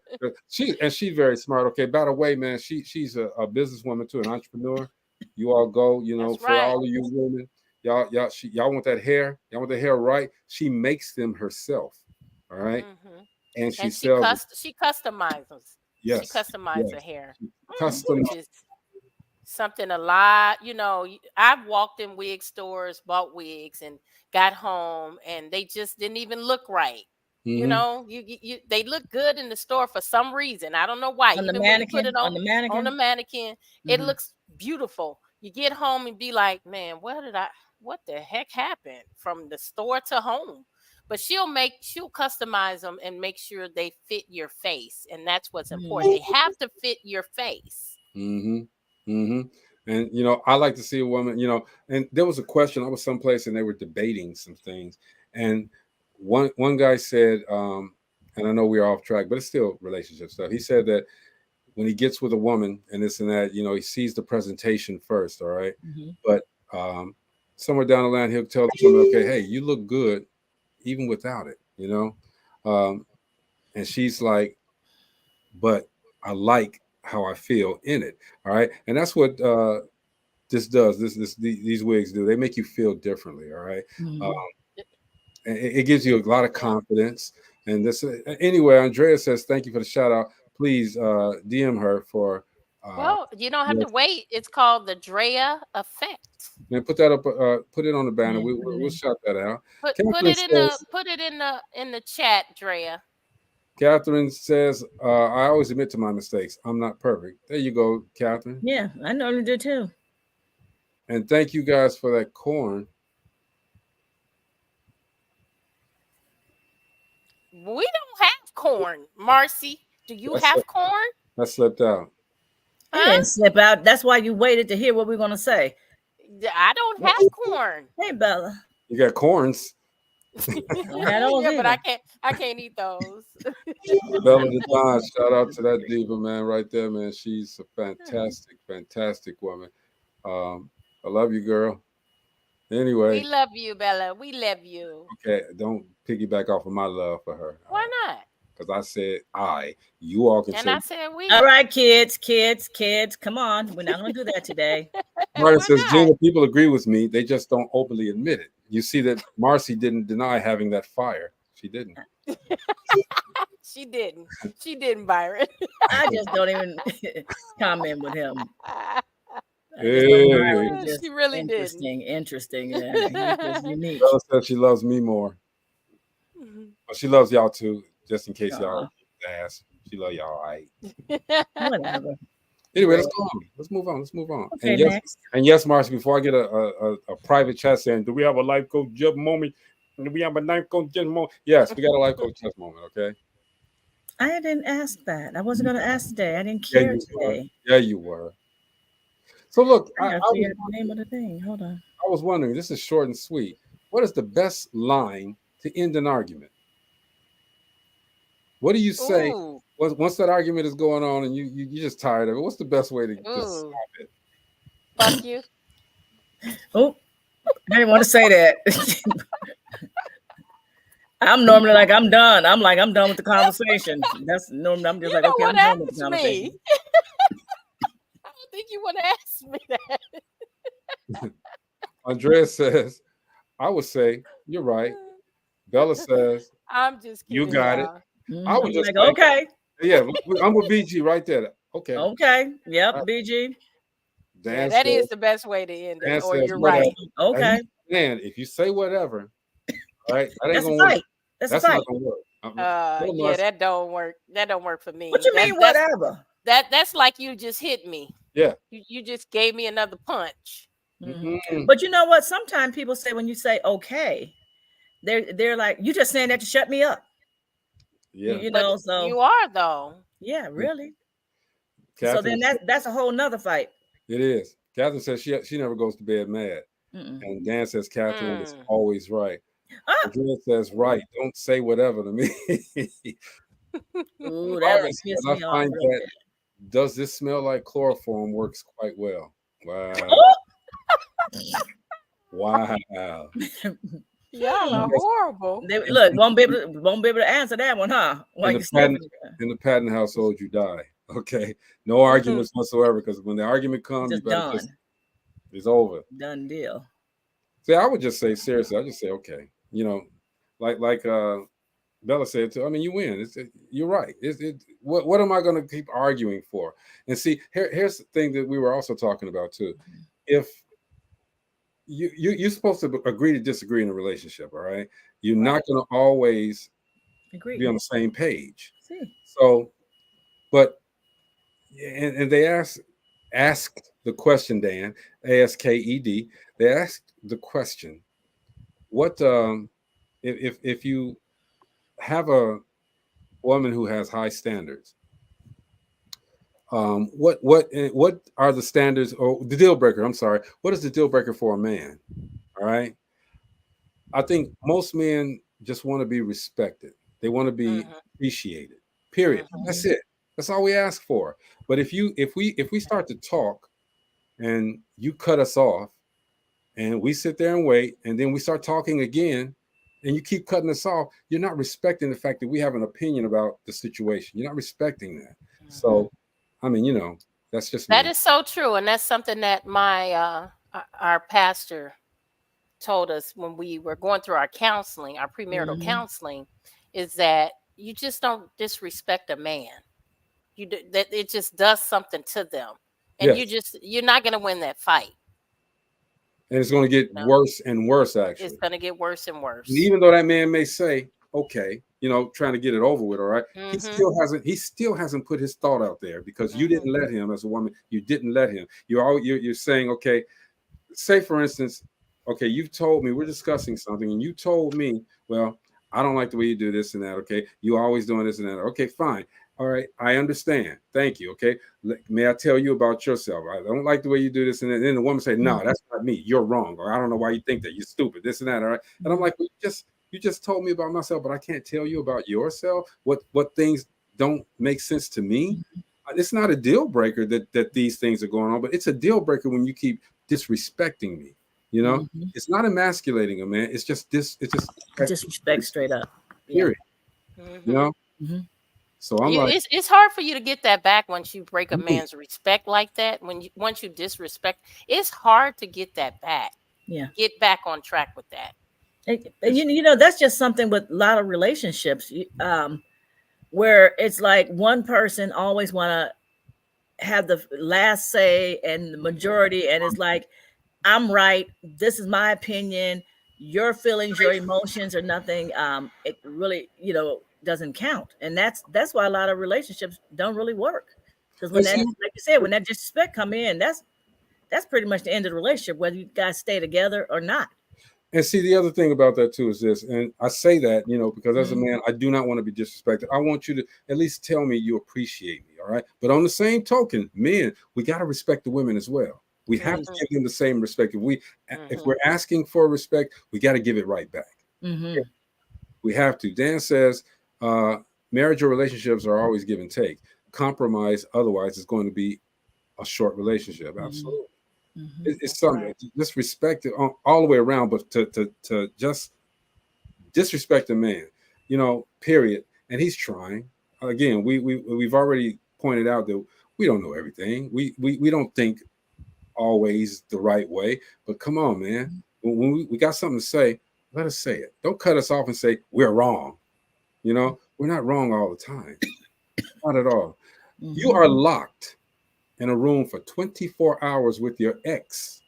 Speaker 8: she's very smart. Okay, by the way, man, she's a businesswoman too, an entrepreneur. You all go, you know, for all of you women, y'all want that hair, y'all want the hair right. She makes them herself. All right.
Speaker 9: Mm-hmm.
Speaker 8: And she
Speaker 9: customizes.
Speaker 8: Yes.
Speaker 9: She customizes her hair.
Speaker 8: Custom.
Speaker 9: Something a lot, you know. I've walked in wig stores, bought wigs, and got home, and they just didn't even look right. Mm-hmm. You know, they look good in the store for some reason. I don't know why.
Speaker 10: On the mannequin, on the
Speaker 9: mannequin, it looks beautiful. You get home and be like, man, what the heck happened from the store to home? But she'll customize them and make sure they fit your face, and that's what's important. They have to fit your face.
Speaker 8: Mm-hmm. Mm-hmm. And you know, I like to see a woman, you know, and there was a question. I was someplace and they were debating some things, and one guy said, and I know we're off track, but it's still relationship stuff. He said that when he gets with a woman and this and that, you know, he sees the presentation first, all right? Mm-hmm. But somewhere down the line, he'll tell the woman, okay, hey, you look good even without it, you know? And she's like, but I like how I feel in it. All right. And that's what this does. These wigs do. They make you feel differently. All right. Mm-hmm. And it gives you a lot of confidence. And this anyway, Andrea says, thank you for the shout out. Please DM her for
Speaker 9: well, you don't have to wait. It's called the Drea effect.
Speaker 8: Man, put that up, put it on the banner. We'll shout that out.
Speaker 9: Put it in the chat, Drea.
Speaker 8: Catherine says, I always admit to my mistakes. I'm not perfect. There you go, Catherine.
Speaker 10: Yeah, I normally do too.
Speaker 8: And thank you guys for that corn.
Speaker 9: We don't have corn, Marcy. Do you have corn?
Speaker 8: That slipped out.
Speaker 10: It didn't slip out. That's why you waited to hear what we're going to say.
Speaker 9: I don't have corn.
Speaker 10: Hey, Bella.
Speaker 8: You got corns.
Speaker 9: Yeah, but I can't eat those.
Speaker 8: Bella Devon, shout out to that diva, man, right there, man. She's a fantastic woman. I love you, girl. Anyway,
Speaker 9: we love you, Bella. We love you.
Speaker 8: Okay, don't piggyback off of my love for her.
Speaker 9: Why not?
Speaker 8: Because I said you all can
Speaker 9: and
Speaker 8: say.
Speaker 9: I said we.
Speaker 10: All right, kids, come on. We're not going to do that today.
Speaker 8: Marty says, Gina, people agree with me. They just don't openly admit it. You see that Marcy didn't deny having that fire. She didn't.
Speaker 9: She didn't, Byron.
Speaker 10: I just don't even comment with him.
Speaker 9: She really
Speaker 10: interesting. Yeah, he's just unique.
Speaker 8: Bella said she loves me more. But she loves y'all too, just in case y'all ask. She love y'all, all right.
Speaker 10: Whatever.
Speaker 8: Anyway, let's go on. Let's move on.
Speaker 10: Okay,
Speaker 8: and yes, Marcy, before I get a private chat saying, do we have a life coach just moment? Do we have a life coach just moment? Yes, we got a life coach just moment, okay?
Speaker 10: I didn't ask that. I wasn't going to ask today. I didn't care today.
Speaker 8: Yeah, you were. So look,
Speaker 10: I the name of the thing. Hold on.
Speaker 8: I was wondering, this is short and sweet. What is the best line to end an argument? What do you say once that argument is going on and you just tired of it? What's the best way to just stop it?
Speaker 9: Fuck you.
Speaker 10: Oh, I didn't want to say that. I'm normally like, I'm done. I'm like, I'm done with the conversation. That's normally, I'm just like, okay, I'm done with the conversation.
Speaker 9: I don't think you want to ask me that.
Speaker 8: Andrea says, I would say, you're right. Bella says,
Speaker 9: I'm just kidding,
Speaker 8: you got
Speaker 9: y'all.
Speaker 8: it. I would just
Speaker 10: like, okay.
Speaker 8: Yeah, I'm with BG right there. Okay.
Speaker 10: Okay. Yep, BG.
Speaker 9: Yeah, that is the best way to end it. Or
Speaker 8: says,
Speaker 9: you're right.
Speaker 10: Okay.
Speaker 8: Man, if you say whatever, all right, that ain't
Speaker 10: That's
Speaker 8: gonna
Speaker 10: a fight.
Speaker 8: work.
Speaker 10: That's
Speaker 8: That's
Speaker 10: a fight.
Speaker 8: not gonna work.
Speaker 9: Yeah, that don't work. That don't work for me.
Speaker 10: What you mean, whatever?
Speaker 9: That's like you just hit me.
Speaker 8: Yeah.
Speaker 9: You just gave me another punch.
Speaker 10: But you know what? Sometimes people say when you say okay, they're like, you just saying that to shut me up.
Speaker 8: Yeah.
Speaker 10: You know, so
Speaker 9: you are though.
Speaker 10: Yeah, really.
Speaker 8: Catherine,
Speaker 10: so then that's a whole nother fight.
Speaker 8: It is. Catherine says she never goes to bed mad. And Dan says Catherine is always right. Andrea says, right, don't say whatever to me.
Speaker 10: Ooh, that would piss me off.
Speaker 8: Find that does this smell like chloroform works quite well. Wow. Wow.
Speaker 9: Y'all are horrible.
Speaker 10: Look, won't be able to answer that one, huh?
Speaker 8: In the Patton household, you die. Okay. No arguments whatsoever, because when the argument comes, you better just, it's over.
Speaker 10: Done deal.
Speaker 8: See, I would just say, seriously, I just say, okay. You know, like Bella said too, I mean, you win. You're right. What am I going to keep arguing for? And see, here's the thing that we were also talking about too. If you're supposed to agree to disagree in a relationship, all right? You're not going to always be on the same page. So, but and they asked the question, Dan, ASKED. They asked the question, what if you have a woman who has high standards, what are the standards, or the deal breaker? I'm sorry. What is the deal breaker for a man? All right. I think most men just want to be respected. They want to be appreciated. Period. That's it. That's all we ask for. But if we start to talk and you cut us off and we sit there and wait, and then we start talking again and you keep cutting us off, you're not respecting the fact that we have an opinion about the situation. You're not respecting that. So, I mean, you know, that's just
Speaker 9: that is so true. And that's something that my our pastor told us when we were going through our counseling, our premarital counseling, is that you just don't disrespect a man. That it just does something to them, and you're not going to win that fight.
Speaker 8: And it's going to get worse and worse. Actually,
Speaker 9: it's going to get worse and worse.
Speaker 8: And even though that man may say, "Okay," you know, trying to get it over with, all right, he still hasn't put his thought out there, because you didn't let him. As a woman, you didn't let him. You're saying, okay, say for instance, okay, you've told me, we're discussing something, and you told me, well, I don't like the way you do this and that. Okay, you always doing this and that. Okay, fine. All right, I understand. Thank you. Okay, may I tell you about yourself? I don't like the way you do this and that. And then the woman say, "No, that's not me. You're wrong." Or, "I don't know why you think that. You're stupid." This and that. All right, and I'm like, well, you just told me about myself, but I can't tell you about yourself. What things don't make sense to me? It's not a deal breaker that these things are going on, but it's a deal breaker when you keep disrespecting me. You know, it's not emasculating a man. It's just
Speaker 10: disrespect straight up.
Speaker 8: Period. You know. So I'm like,
Speaker 9: it's hard for you to get that back once you break a man's respect like that. Once you disrespect, it's hard to get that back.
Speaker 10: Yeah,
Speaker 9: get back on track with that.
Speaker 10: And you know, that's just something with a lot of relationships, where it's like one person always want to have the last say and the majority, and it's like, I'm right. This is my opinion. Your feelings, your emotions, or nothing. It really, you know, doesn't count, and that's why a lot of relationships don't really work, because when that, like you said, when that disrespect come in, that's pretty much the end of the relationship, whether you guys stay together or not.
Speaker 8: And see, the other thing about that too is this, and I say that, you know, because as a man, I do not want to be disrespected. I want you to at least tell me you appreciate me, all right? But on the same token, men, we got to respect the women as well. We have to give them the same respect. If we're asking for respect, we got to give it right back. We have to. Dan says, marriage or relationships are always give and take. Compromise, otherwise, it's going to be a short relationship. Absolutely. It's something. Just respect it all the way around, but to just disrespect a man. period. And he's trying. Again, we've already pointed out that we don't know everything. We don't think always the right way. But come on, man. When we got something to say, let us say it. Don't cut us off and say we're wrong. We're not wrong all the time. Not at all. You are locked in a room for 24 hours with your ex.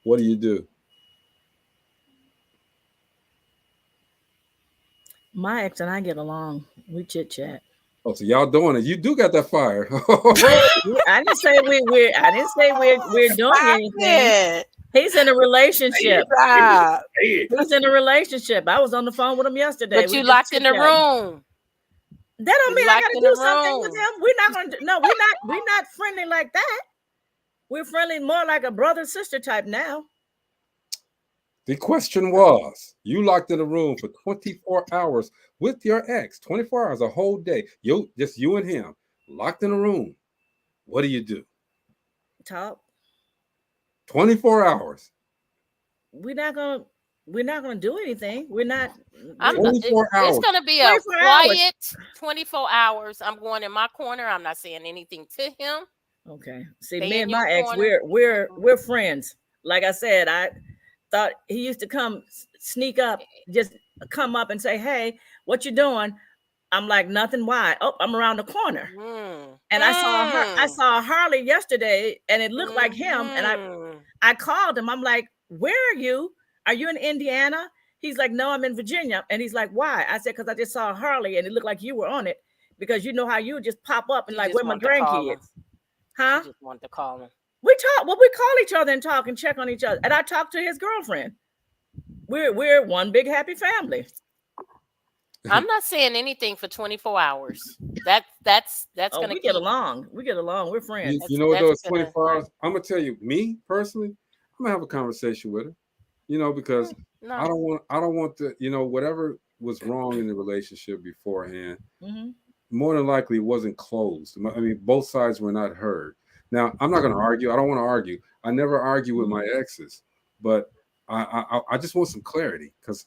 Speaker 8: What do you do?
Speaker 10: My ex and I get along. We chit chat.
Speaker 8: Oh, so y'all doing it. You do got that fire.
Speaker 10: I didn't say we're doing anything. He's in a relationship. He's in a relationship. I was on the phone with him yesterday.
Speaker 9: But you locked in the room.
Speaker 10: That don't mean I gotta do something with him. We're not gonna no, we're not friendly like that. We're friendly more like a brother-sister type now.
Speaker 8: The question was, you locked in a room for 24 hours with your ex, 24 hours, a whole day. Just you and him, locked in a room. What do you do?
Speaker 10: Talk.
Speaker 8: 24 hours.
Speaker 10: We're not gonna do anything. We're not.
Speaker 9: It's gonna be a quiet 24 hours. I'm going in my corner. I'm not saying anything to him.
Speaker 10: Okay. See, me and my ex, we're friends. Like I said, I thought he used to sneak up, just come up and say, "Hey, what you doing?" I'm like, "Nothing. Why?" Oh, I'm around the corner. And I saw Harley yesterday, and it looked like him. And I called him. I'm like, "Where are you? Are you in Indiana?" He's like, "No, I'm in Virginia." And he's like, "Why?" I said, "Because I just saw Harley, and it looked like you were on it. Because you know how you just pop up and like, where my grandkids?" Huh?
Speaker 9: Just wanted to call him.
Speaker 10: We talk. Well, we call each other and talk and check on each other. And I talked to his girlfriend. We're one big happy family.
Speaker 9: I'm not saying anything for 24 hours. That's gonna
Speaker 10: we get along. We get along. We're friends.
Speaker 8: You know what those 24 hours? I'm gonna tell you, me personally, I'm gonna have a conversation with her. Because I don't want to, whatever was wrong in the relationship beforehand, more than likely it wasn't closed. I mean, both sides were not heard. Now, I'm not gonna argue. I don't want to argue. I never argue with my exes, but I just want some clarity, because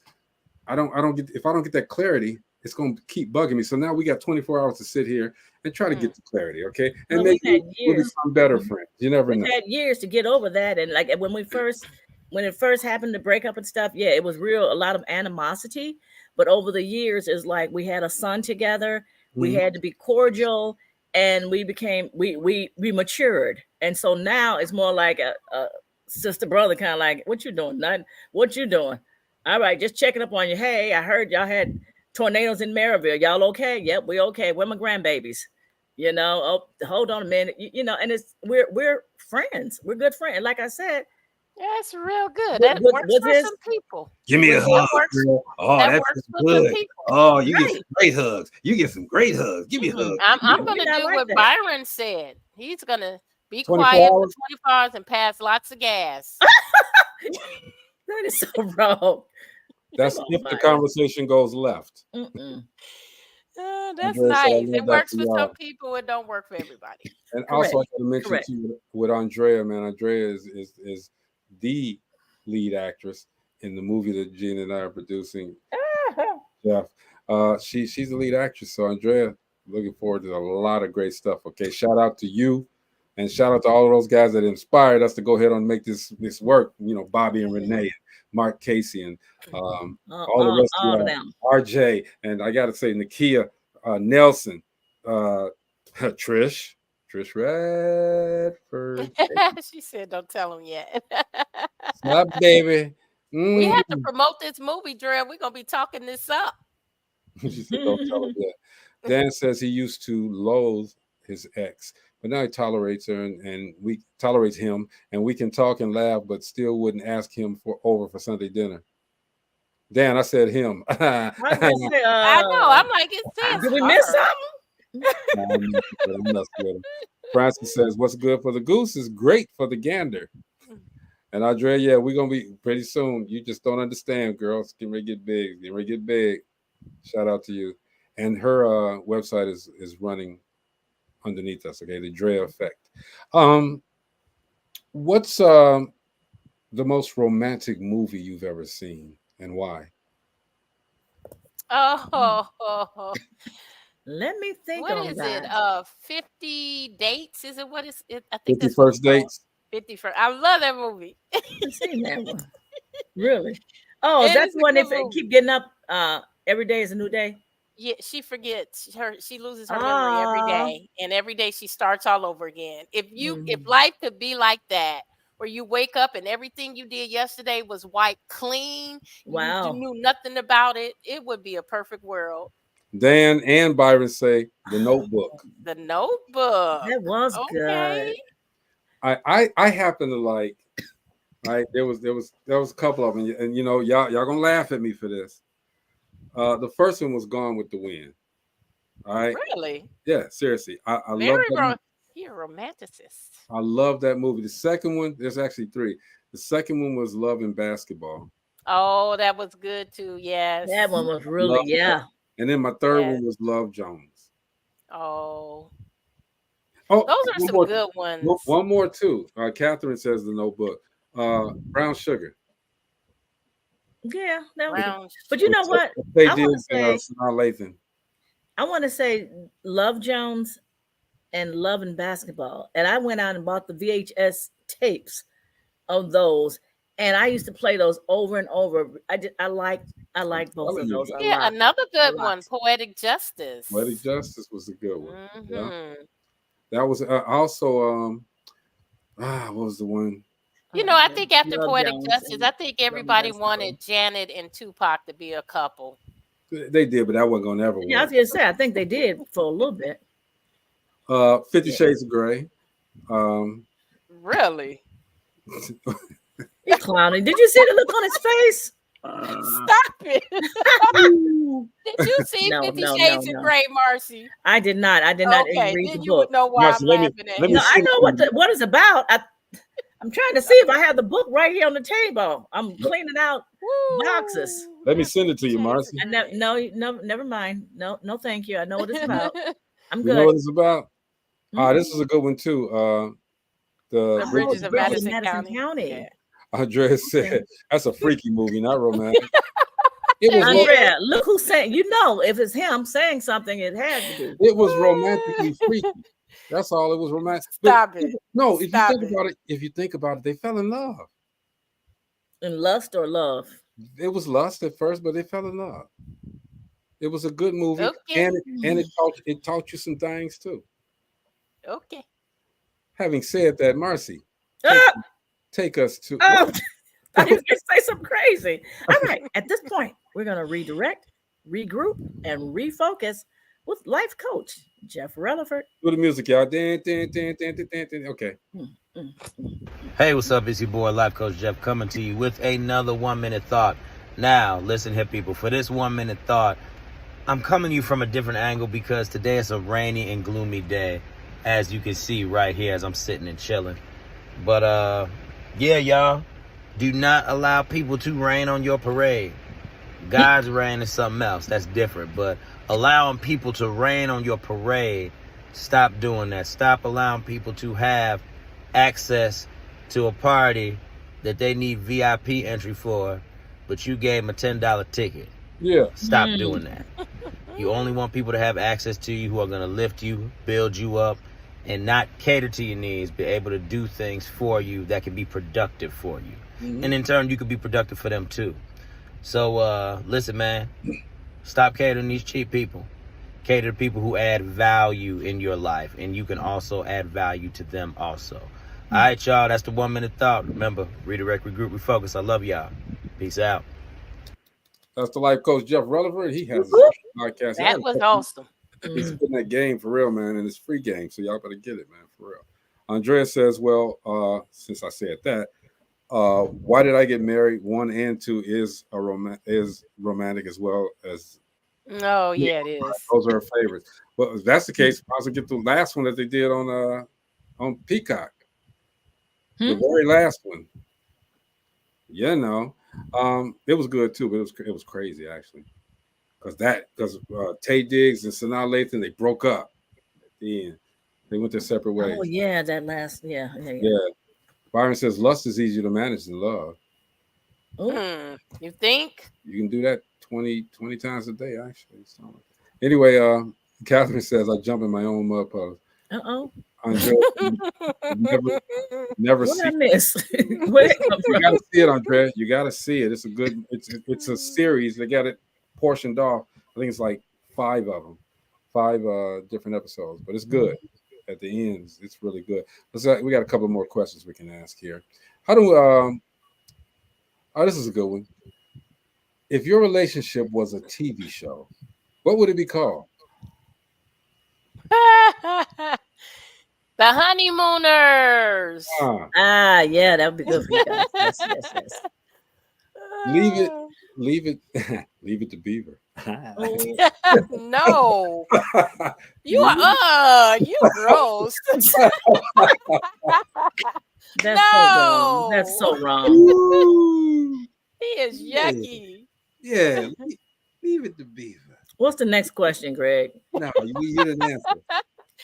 Speaker 8: if I don't get that clarity, it's going to keep bugging me. So now we got 24 hours to sit here and try to get the clarity, okay? And maybe we'll become better friends. You never know.
Speaker 10: We've had years to get over that. And like when it first happened to break up and stuff, yeah, it was a lot of animosity. But over the years, it's like we had a son together. We had to be cordial, and we matured. And so now it's more like a sister brother, kind of like, "What you doing? Nothing. What you doing? All right, just checking up on you. Hey, I heard y'all had tornadoes in Maryville. Y'all okay?" "Yep, we okay. Where my grandbabies?" "Oh, hold on a minute." And we're friends. We're good friends. Like I said,
Speaker 9: that's real good. That works for some people.
Speaker 1: Give me a hug, girl. Oh, that's good. Oh, you get some great hugs. You get some great hugs. Give me a hug.
Speaker 9: I'm gonna do what Byron said. He's gonna be quiet for 24 hours and pass lots of gas.
Speaker 10: That is so wrong.
Speaker 8: That's if the conversation goes left.
Speaker 9: That's nice. It works for some people. It don't work for everybody.
Speaker 8: And also, I got to mention to you with Andrea, man. Andrea is the lead actress in the movie that Gina and I are producing. Jeff, she's the lead actress. So Andrea, looking forward to a lot of great stuff. Okay, shout out to you. And shout out to all of those guys that inspired us to go ahead and make this work. Bobby and Renee, and Mark Casey, and all the rest of them. RJ, and I got to say, Nakia, Nelson, Trish Redford.
Speaker 9: She said, "Don't tell him yet."
Speaker 8: What's up, baby?
Speaker 9: We have to promote this movie, Dre. We're gonna be talking this up.
Speaker 8: She said, "Don't tell him yet." Dan says he used to loathe his ex, but now he tolerates her, and we tolerates him, and we can talk and laugh, but still wouldn't ask him over for Sunday dinner. Dan, I said him.
Speaker 9: I know. I'm like, it's
Speaker 10: did we miss something?
Speaker 8: Francis says, "What's good for the goose is great for the gander." And Andrea, yeah, we're gonna be pretty soon. You just don't understand, girls. Get ready to get big. Get ready to get big. Shout out to you. And her website is running underneath us, okay? The Drea Effect. What's the most romantic movie you've ever seen, and why?
Speaker 9: Oh,
Speaker 10: Let me think
Speaker 9: what
Speaker 10: on
Speaker 9: is it?
Speaker 10: that.
Speaker 9: 50 dates? Is it what is it? I think
Speaker 8: 50
Speaker 9: that's what it's
Speaker 8: First
Speaker 9: called.
Speaker 8: Dates.
Speaker 9: 51st. I love that movie.
Speaker 10: I haven't seen that one. Really? Oh, is
Speaker 9: It
Speaker 10: that
Speaker 9: is
Speaker 10: the
Speaker 9: a
Speaker 10: one
Speaker 9: good
Speaker 10: they
Speaker 9: movie.
Speaker 10: keep getting up? Every day is a new day.
Speaker 9: Yeah, she forgets her. She loses her memory every
Speaker 10: Ah,
Speaker 9: day, and every day she starts all over again. If
Speaker 10: mm,
Speaker 9: life could be like that, where you wake up and everything you did yesterday was wiped clean, you
Speaker 10: wow,
Speaker 9: knew nothing about it, it would be a perfect world.
Speaker 8: Dan and Byron say The Notebook.
Speaker 9: The Notebook.
Speaker 10: that was
Speaker 9: Okay.
Speaker 10: good.
Speaker 8: I happen to like. Right, there was a couple of them, and you know y'all gonna laugh at me for this. The first one was Gone with the Wind. All right,
Speaker 9: Really?
Speaker 8: yeah, seriously, I love
Speaker 9: Very
Speaker 8: that.
Speaker 9: You're a romanticist.
Speaker 8: I love that movie. The second one, there's actually three. The second one was Love and Basketball.
Speaker 9: Oh, that was good too. Yes.
Speaker 10: That one was really,
Speaker 8: Love that.
Speaker 10: yeah.
Speaker 8: And then my third
Speaker 9: Yes.
Speaker 8: one was Love Jones.
Speaker 9: Oh,
Speaker 8: Oh,
Speaker 9: those are some good ones.
Speaker 8: one more too. Catherine says The Notebook. Brown Sugar.
Speaker 10: Yeah, that was.
Speaker 9: Brown
Speaker 10: But you know
Speaker 9: sugar.
Speaker 10: what?
Speaker 8: They
Speaker 10: I
Speaker 8: did
Speaker 10: want to say,
Speaker 8: Sanaa Lathan.
Speaker 10: I want to say, Love Jones and Love and Basketball, and I went out and bought the VHS tapes of those, and I used to play those over and over. I liked both of those a
Speaker 9: Yeah,
Speaker 10: lot.
Speaker 9: another
Speaker 10: A
Speaker 9: good
Speaker 10: lot.
Speaker 9: one, Poetic Justice.
Speaker 8: Poetic Justice was a good one. Yeah.
Speaker 9: Mhm.
Speaker 8: That was also what was the one?
Speaker 9: You know, I think after
Speaker 10: Love
Speaker 9: Poetic
Speaker 10: Jones
Speaker 9: Justice,
Speaker 10: and
Speaker 9: I think
Speaker 10: Love and
Speaker 9: everybody
Speaker 10: Basketball.
Speaker 9: wanted Janet and Tupac to be a couple.
Speaker 8: They did, but that wasn't gonna ever
Speaker 10: Yeah, I was
Speaker 8: work.
Speaker 10: gonna say I think they did for a little bit.
Speaker 8: 50 Shades of Grey.
Speaker 9: Really?
Speaker 10: He clowning. Did you see the look on his face?
Speaker 9: Stop it. Did you see
Speaker 10: No,
Speaker 9: 50
Speaker 10: no,
Speaker 9: Shades
Speaker 10: no,
Speaker 9: of
Speaker 10: no.
Speaker 9: Grey, Marcy?
Speaker 10: I did not. I did not
Speaker 9: Okay,
Speaker 10: read
Speaker 9: then
Speaker 10: the
Speaker 9: you would
Speaker 10: book.
Speaker 9: know why
Speaker 8: Marcy,
Speaker 9: I'm
Speaker 8: let me
Speaker 9: laughing at
Speaker 8: let me
Speaker 10: No,
Speaker 9: you.
Speaker 10: I
Speaker 8: send
Speaker 10: know
Speaker 8: it to you.
Speaker 10: what it's about. I'm trying to see if I have the book right here on the table. I'm cleaning out boxes.
Speaker 8: Let me send it to you,
Speaker 9: Shades of
Speaker 8: Marcy.
Speaker 10: No, never mind. No, thank you. I know what it's about. I'm
Speaker 8: You know
Speaker 10: good.
Speaker 8: what it's about?
Speaker 10: Mhm.
Speaker 8: This is a good one too. The
Speaker 9: The Bridges of
Speaker 10: Bridges
Speaker 9: Madison
Speaker 10: Madison
Speaker 9: County.
Speaker 10: County.
Speaker 9: Yeah.
Speaker 8: Andrea said that's a freaky movie, not romantic. It was
Speaker 10: Andrea, look who's saying. You know, if it's him saying something, it had to be.
Speaker 8: it was romantically freaky. That's all. It was romantic.
Speaker 9: Stop it.
Speaker 8: No, if
Speaker 9: Stop
Speaker 8: you think about it, they fell in love.
Speaker 10: In lust or love?
Speaker 8: It was lust at first, but they fell in love. It was a good movie,
Speaker 9: Okay.
Speaker 8: and it taught you some things too.
Speaker 9: Okay.
Speaker 8: Having said that, Marcy, take us to.
Speaker 10: Oh, I was going to say something crazy. All right. At this point, we're going to redirect, regroup, and refocus with life coach Jeff Relaford.
Speaker 8: Do the music, y'all. Okay.
Speaker 3: Hey, what's up? It's your boy, Life Coach Jeff, coming to you with another 1 minute thought. Now, listen here, people. For this 1 minute thought, I'm coming to you from a different angle because today is a rainy and gloomy day, as you can see right here as I'm sitting and chilling. But, yeah, y'all, do not allow people to rain on your parade. God's rain is something else. That's different. But allowing people to rain on your parade, stop doing that. Stop allowing people to have access to a party that they need VIP entry for, but you gave them a $10 ticket.
Speaker 8: Yeah.
Speaker 3: Stop doing that. You only want people to have access to you who are going to lift you, build you up, and not cater to your needs, be able to do things for you that can be productive for you. Mm-hmm. And in turn, you can be productive for them too. So, listen, man, stop catering to these cheap people. Cater to people who add value in your life, and you can also add value to them also. All right, y'all, that's the 1 minute thought. Remember, redirect, regroup, refocus. I love y'all. Peace out.
Speaker 8: That's the life coach Jeff Relaford. He has a podcast.
Speaker 9: That was awesome.
Speaker 8: He's putting that game for real, man, and it's free game, so y'all better get it, man, for real. Andrea says, well, since I said that, why did I get married? 1 and 2 is romantic as well as.
Speaker 9: Oh yeah, it is.
Speaker 8: Those are her favorites. But if that's the case, I also get the last one that they did on Peacock. The very last one. You know, it was good too, but it was crazy actually, because Tay Diggs and Sanaa Lathan, they broke up at the end. They went their separate ways.
Speaker 10: Oh yeah, that last yeah.
Speaker 8: Byron says lust is easier to manage than love.
Speaker 9: You think?
Speaker 8: You can do that 20 times a day, actually. So, anyway, Catherine says, I jump in my own mud puddle.
Speaker 10: Uh-oh.
Speaker 8: Andrea, never
Speaker 10: What
Speaker 8: see
Speaker 10: I miss? Where it come
Speaker 8: You
Speaker 10: from?
Speaker 8: gotta see it, Andrea. You gotta see it. It's a good, it's a series. They got it portioned off. I think it's like 5 of them, 5 different episodes, but it's good. At the ends, it's really good. We got a couple more questions we can ask here. How do oh, this is a good one. If your relationship was a TV show, what would it be called?
Speaker 9: The Honeymooners.
Speaker 10: Yeah, that would be good for you guys. Yes.
Speaker 8: Leave it leave it to Beaver.
Speaker 9: No. You are you gross.
Speaker 10: That's so wrong. That's so wrong.
Speaker 9: He is yucky.
Speaker 8: Yeah, leave it to Beaver.
Speaker 10: What's the next question, Greg?
Speaker 8: No, you didn't answer.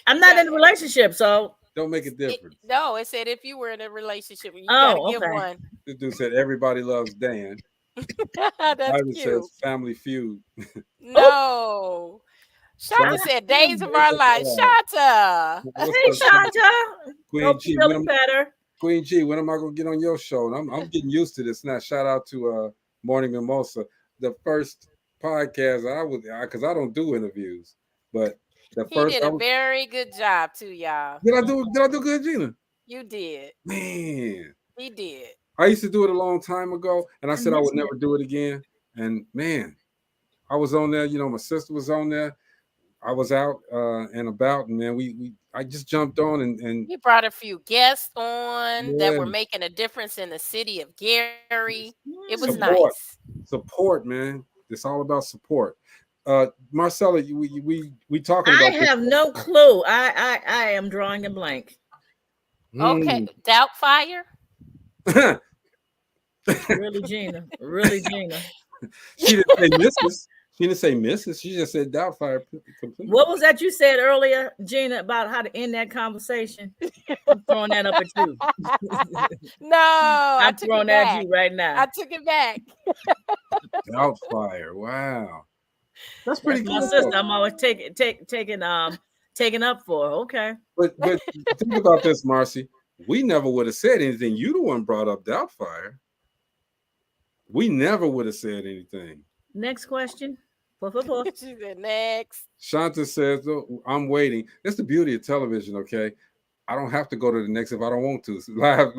Speaker 10: I'm not in a relationship, so
Speaker 8: don't make a difference.
Speaker 9: No, it said if you were in a relationship, you gotta give one.
Speaker 8: This dude said everybody loves Dan.
Speaker 9: That's cute.
Speaker 8: Says Family Feud.
Speaker 9: No. Shanta said days of our lives. Shanta.
Speaker 10: Hey, Shanta.
Speaker 8: Queen G,
Speaker 10: better.
Speaker 8: Queen G, when am I gonna get on your show? And I'm getting used to this now. Shout out to Morning Mimosa. The first podcast I was, because I don't do interviews, but
Speaker 9: he did a very good job too, y'all.
Speaker 8: Did I do good, Gina?
Speaker 9: You did.
Speaker 8: Man.
Speaker 9: He did.
Speaker 8: I used to do it a long time ago, and I said I would never do it again. And man, I was on there. You know, my sister was on there. I was out and about, and man, I just jumped on and
Speaker 9: you brought a few guests on that were making a difference in the city of Gary. It was nice.
Speaker 8: Support, man. It's all about support. Marcella, we talking about.
Speaker 10: I have no clue. I am drawing a blank.
Speaker 9: Okay, Doubtfire.
Speaker 10: Really, Gina. Really, Gina.
Speaker 8: She didn't say Mrs. She didn't say Mrs. She just said Doubtfire completely.
Speaker 10: What was that you said earlier, Gina, about how to end that conversation? I'm throwing that up at you.
Speaker 9: No,
Speaker 10: I'm throwing that at you right now.
Speaker 9: I took it back.
Speaker 8: Doubtfire. Wow. That's pretty good.
Speaker 10: My sister, I'm always taking up for. Okay.
Speaker 8: But think about this, Marcy. We never would have said anything. You the one brought up Doubtfire. We never would have said anything.
Speaker 10: Next question.
Speaker 9: She said next.
Speaker 8: Shanta says, oh, I'm waiting. That's the beauty of television, okay? I don't have to go to the next if I don't want to. Live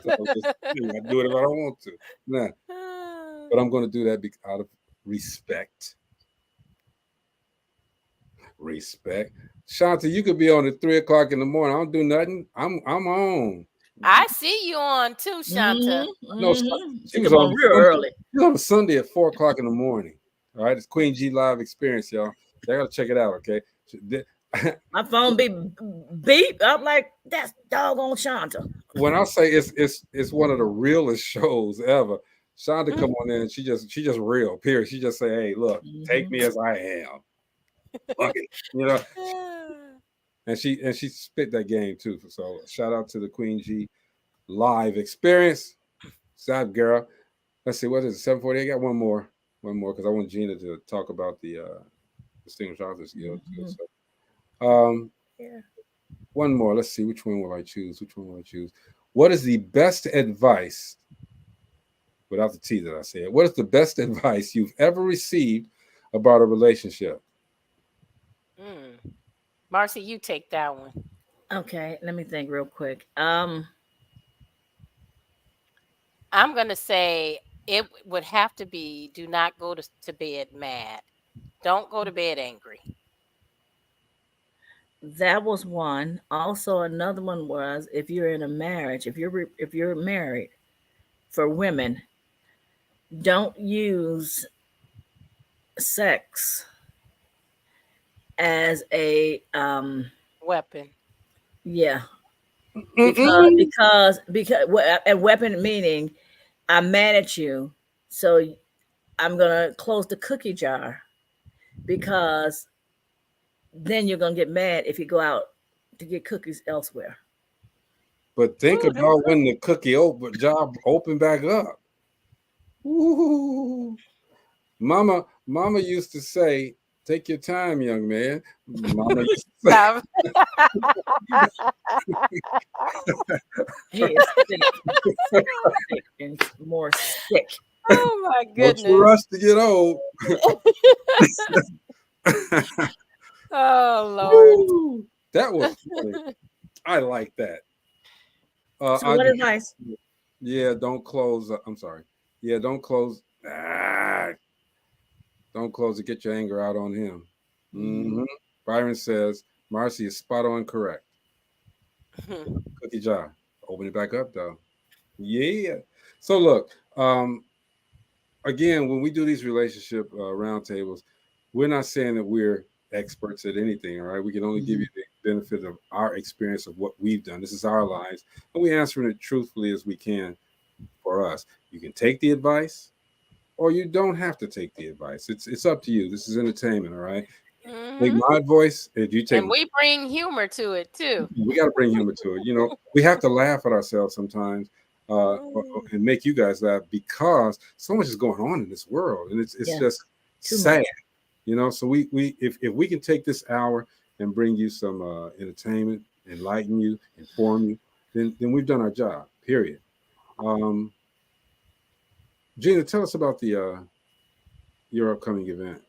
Speaker 8: television. I do it if I don't want to. Nah. But I'm going to do that out of respect. Respect. Shanta, you could be on at 3 o'clock in the morning. I don't do nothing. I'm on.
Speaker 9: I see you on too, Shanta.
Speaker 8: No, she was on real early. She was on a Sunday at 4 o'clock in the morning. All right, it's Queen G Live Experience, y'all. They gotta check it out, okay?
Speaker 10: My phone beep. I'm like, that's doggone Shanta.
Speaker 8: When I say it's one of the realest shows ever, Shanta come on in and she just real. Period. She just say, hey, look, take me as I am. Fuck it, you know. And she spit that game too. So shout out to the Queen G Live Experience. Sad girl. Let's see, what is it? 7:40. I got one more because I want Gina to talk about the Distinguished Authors Guild. So, one more. Let's see, which one will I choose? What is the best advice? Without the T that I said. What is the best advice you've ever received about a relationship?
Speaker 9: Marcy, you take that one.
Speaker 10: Okay, let me think real quick.
Speaker 9: I'm gonna say it would have to be: do not go to bed mad. Don't go to bed angry.
Speaker 10: That was one. Also, another one was if you're in a marriage, if you're married, for women, don't use sex as a
Speaker 9: weapon.
Speaker 10: Yeah. Because a weapon meaning I'm mad at you, so I'm gonna close the cookie jar, because then you're gonna get mad if you go out to get cookies elsewhere.
Speaker 8: But think about when the cookie job open back up. Ooh. Mama used to say, "Take your time, young man." Mama used to say.
Speaker 10: He is sick. Sick and more sick.
Speaker 9: Oh my
Speaker 8: Don't you
Speaker 9: goodness.
Speaker 8: rush to get old.
Speaker 9: Oh Lord.
Speaker 8: Woo! That was funny. I like that.
Speaker 10: So what advice?
Speaker 8: Yeah, don't close. I'm sorry. Yeah, don't close. Don't close it. Get your anger out on him. Mm-hmm. Byron says, Marcy is spot on correct. Cookie jar. Open it back up, though. Yeah. So, look, again, when we do these relationship roundtables, we're not saying that we're experts at anything, all right? We can only give you the benefit of our experience of what we've done. This is our lives, and we're answering it truthfully as we can for us. You can take the advice, or you don't have to take the advice. It's up to you. This is entertainment, all right? Take my voice, if you take.
Speaker 9: And we bring humor to it too.
Speaker 8: We got to bring humor to it. You know, we have to laugh at ourselves sometimes, and make you guys laugh because so much is going on in this world, and it's just sad. You know, so we if we can take this hour and bring you some entertainment, enlighten you, inform you, then we've done our job. Period. Gina, tell us about the your upcoming event.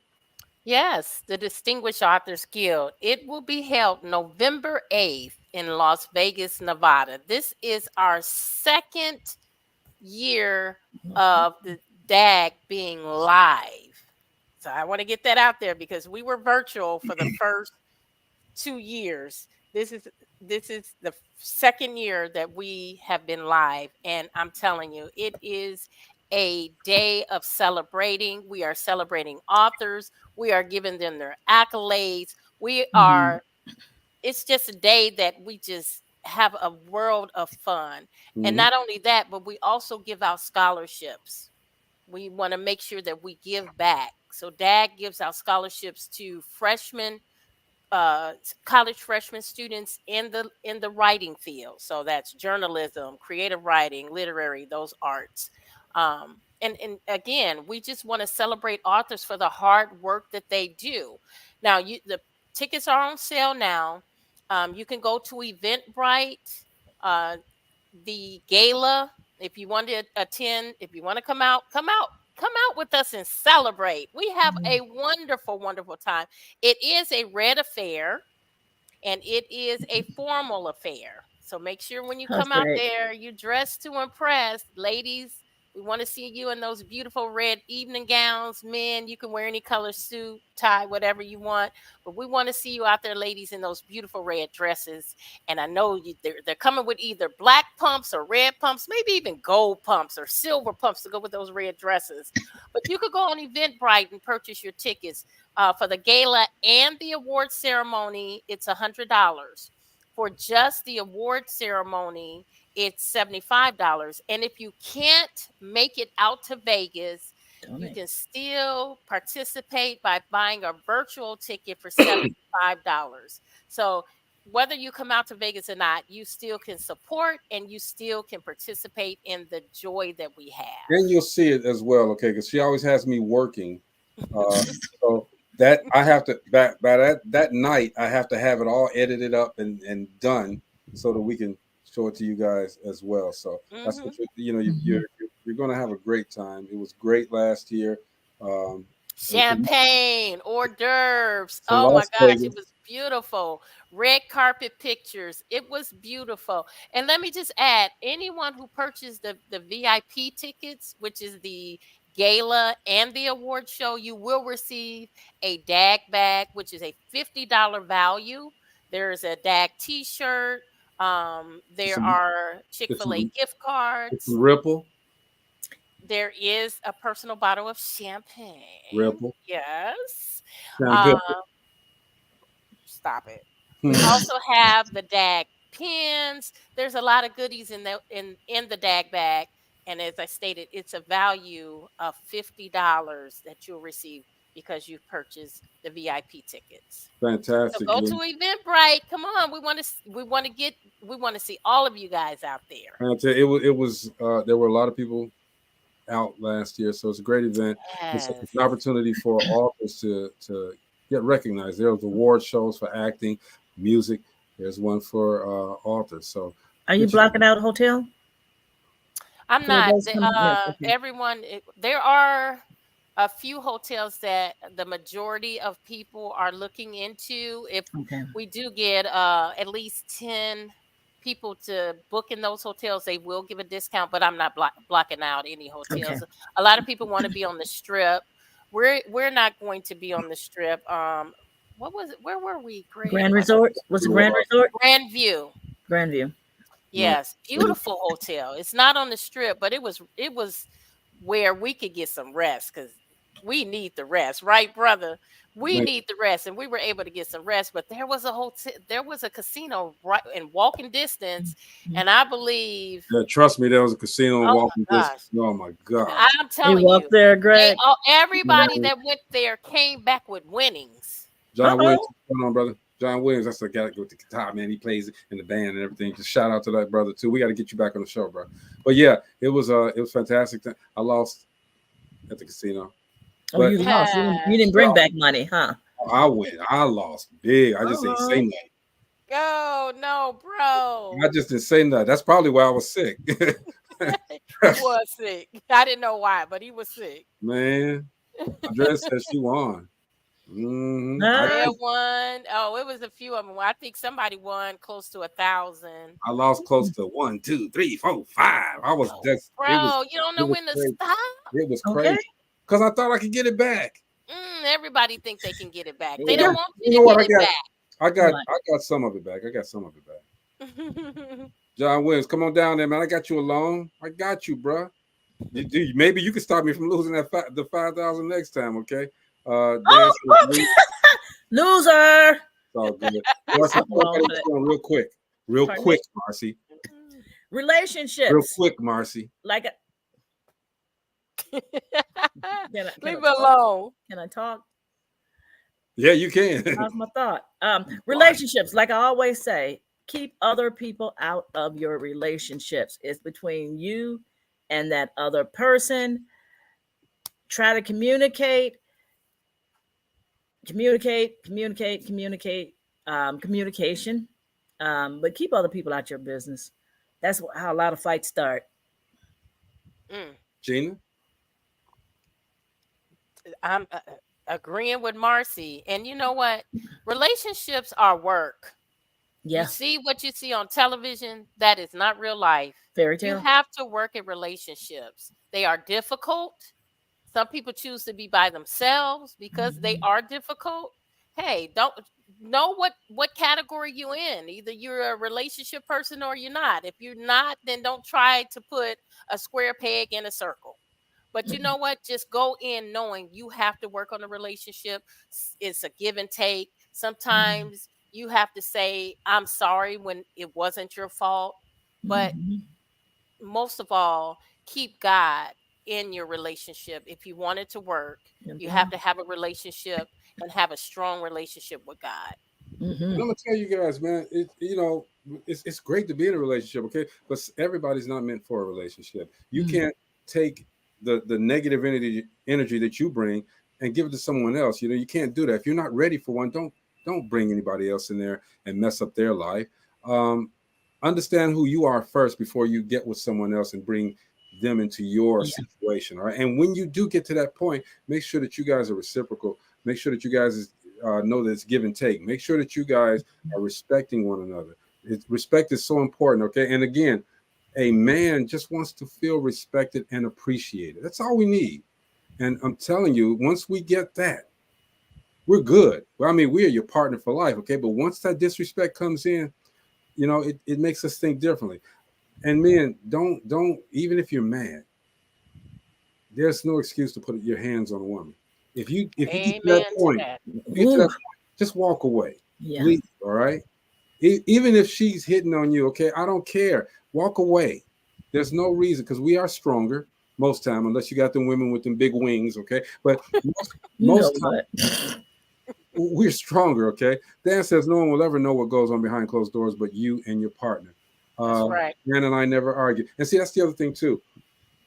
Speaker 9: Yes, the Distinguished Authors Guild. It will be held November 8th in Las Vegas, Nevada. This is our second year of the DAG being live. So I want to get that out there because we were virtual for the first 2 years. This is the second year that we have been live, and I'm telling you, it is a day of celebrating. We are celebrating authors. We are giving them their accolades. We are, it's just a day that we just have a world of fun. And not only that, but we also give out scholarships. We want to make sure that we give back. So DAG gives out scholarships to freshmen, college freshman students in the writing field. So that's journalism, creative writing, literary, those arts. And again, we just want to celebrate authors for the hard work that they do. Now, the tickets are on sale now. You can go to Eventbrite, the gala. If you want to attend, if you want to come out with us and celebrate. We have a wonderful, wonderful time. It is a red affair and it is a formal affair. So make sure when you come out there, you dress to impress. Ladies, we want to see you in those beautiful red evening gowns. Men, you can wear any color suit, tie, whatever you want. But we want to see you out there, ladies, in those beautiful red dresses. And I know they're coming with either black pumps or red pumps, maybe even gold pumps or silver pumps to go with those red dresses. But you could go on Eventbrite and purchase your tickets for the gala and the award ceremony. It's $100. For just the award ceremony, it's $75. And if you can't make it out to Vegas, you can still participate by buying a virtual ticket for $75. So whether you come out to Vegas or not, you still can support and you still can participate in the joy that we have.
Speaker 8: And you'll see it as well, okay? Because she always has me working. So that I have to by that night I have to have it all edited up and done so that we can show it to you guys as well. So that's what you're going to have a great time. It was great last year.
Speaker 9: Champagne, hors d'oeuvres. Oh my gosh, it was beautiful. Red carpet pictures. It was beautiful. And let me just add, anyone who purchased the VIP tickets, which is the gala and the award show, you will receive a DAG bag, which is a $50 value. There's a DAG t-shirt. There are Chick-fil-A gift cards.
Speaker 8: It's Ripple.
Speaker 9: There is a personal bottle of champagne.
Speaker 8: Ripple.
Speaker 9: Yes.
Speaker 8: Sound good.
Speaker 9: Stop it. We also have the DAG pins. There's a lot of goodies in the DAG bag. And as I stated, it's a value of $50 that you'll receive because you've purchased the VIP tickets.
Speaker 8: Fantastic.
Speaker 9: So go to Eventbrite. Come on, we want to see all of you guys out there.
Speaker 8: And I tell you, it was there were a lot of people out last year. So it's a great event.
Speaker 9: Yes.
Speaker 8: It's an opportunity for authors to get recognized. There was award shows for acting, music. There's one for authors. So
Speaker 10: are you blocking out a hotel?
Speaker 9: I'm not. Everyone, there are a few hotels that the majority of people are looking into. If we do get at least 10 people to book in those hotels, they will give a discount, but I'm not blocking out any hotels. A lot of people want to be on the Strip. We're not going to be on the Strip. What was it? Where were we?
Speaker 10: Grand Resort? Was it Grand Resort?
Speaker 9: Grandview.
Speaker 10: Grandview.
Speaker 9: Yes, beautiful hotel. It's not on the Strip, but it was where we could get some rest because we need the rest, right, brother? We need the rest, and we were able to get some rest. But there was a hotel, there was a casino right in walking distance, and I believe.
Speaker 8: Yeah, trust me, there was a casino in walking distance. Oh my God!
Speaker 9: I'm telling you,
Speaker 10: there, Greg.
Speaker 9: Everybody that went there came back with winnings.
Speaker 8: John Williams, what's going on, brother? John Williams, that's the guy with the guitar, man. He plays in the band and everything. Just shout out to that brother too. We got to get you back on the show, bro. But yeah, it was fantastic. I lost at the casino.
Speaker 10: Oh, you lost. You didn't bring back money, huh?
Speaker 8: I win. I lost big. I just didn't say nothing.
Speaker 9: Oh no, bro.
Speaker 8: I just didn't say nothing. That's probably why I was sick.
Speaker 9: He was sick. I didn't know why, but he was sick.
Speaker 8: Man, Andrea said she won.
Speaker 9: Won. Oh, it was a few of them. I think somebody won close to 1,000.
Speaker 8: I lost close to 1, 2, 3, 4, 5. I was just
Speaker 9: bro. You don't know when to stop.
Speaker 8: It was crazy because I thought I could get it back.
Speaker 9: Everybody think they can get it back. They don't want
Speaker 8: you
Speaker 9: to
Speaker 8: know what?
Speaker 9: get it back.
Speaker 8: I got some of it back. John Williams, come on down there, man. I got you alone. I got you, bro. Maybe you can stop me from losing the 5,000 next time, okay?
Speaker 10: Loser.
Speaker 8: All good. Real quick, Marcy.
Speaker 10: Relationships.
Speaker 8: Real quick, Marcy.
Speaker 10: Like
Speaker 9: leave it alone.
Speaker 10: Can I talk?
Speaker 8: Yeah, you can.
Speaker 10: That's my thought. Relationships, like I always say, keep other people out of your relationships. It's between you and that other person. Try to communication. But keep other people out your business. That's how a lot of fights start.
Speaker 8: Gina?
Speaker 9: I'm agreeing with Marcy. And you know what? Relationships are work.
Speaker 10: Yeah.
Speaker 9: You see what you see on television, that is not real life.
Speaker 10: Fairy tale.
Speaker 9: You have to work in relationships. They are difficult. Some people choose to be by themselves because they are difficult. Hey, don't know what category you in. Either you're a relationship person or you're not. If you're not, then don't try to put a square peg in a circle. But you know what? Just go in knowing you have to work on a relationship. It's a give and take. Sometimes you have to say, I'm sorry when it wasn't your fault. But most of all, keep God in your relationship. If you want it to work, you have to have a relationship and have a strong relationship with God.
Speaker 8: I'm gonna tell you guys, man, it's great to be in a relationship, okay? But everybody's not meant for a relationship. You can't take the negative energy that you bring and give it to someone else. You can't do that. If you're not ready for one, don't bring anybody else in there and mess up their life. Understand who you are first before you get with someone else and bring them into your situation. All right. And when you do get to that point, make sure that you guys are reciprocal. Make sure that you guys know that it's give and take. Make sure that you guys are respecting one another. Respect is so important. Okay. And again, a man just wants to feel respected and appreciated. That's all we need. And I'm telling you, once we get that, we're good. Well, I mean, we are your partner for life. Okay. But once that disrespect comes in, it makes us think differently. And men, don't, even if you're mad, there's no excuse to put your hands on a woman. If you get to that point, just walk away.
Speaker 10: Yeah.
Speaker 8: Leave, all right? Even if she's hitting on you, okay, I don't care. Walk away. There's no reason, because we are stronger most time, unless you got them women with them big wings, okay? But most time, we're stronger, okay? Dan says no one will ever know what goes on behind closed doors but you and your partner.
Speaker 9: That's right.
Speaker 8: Dan and I never argue. And see, that's the other thing too.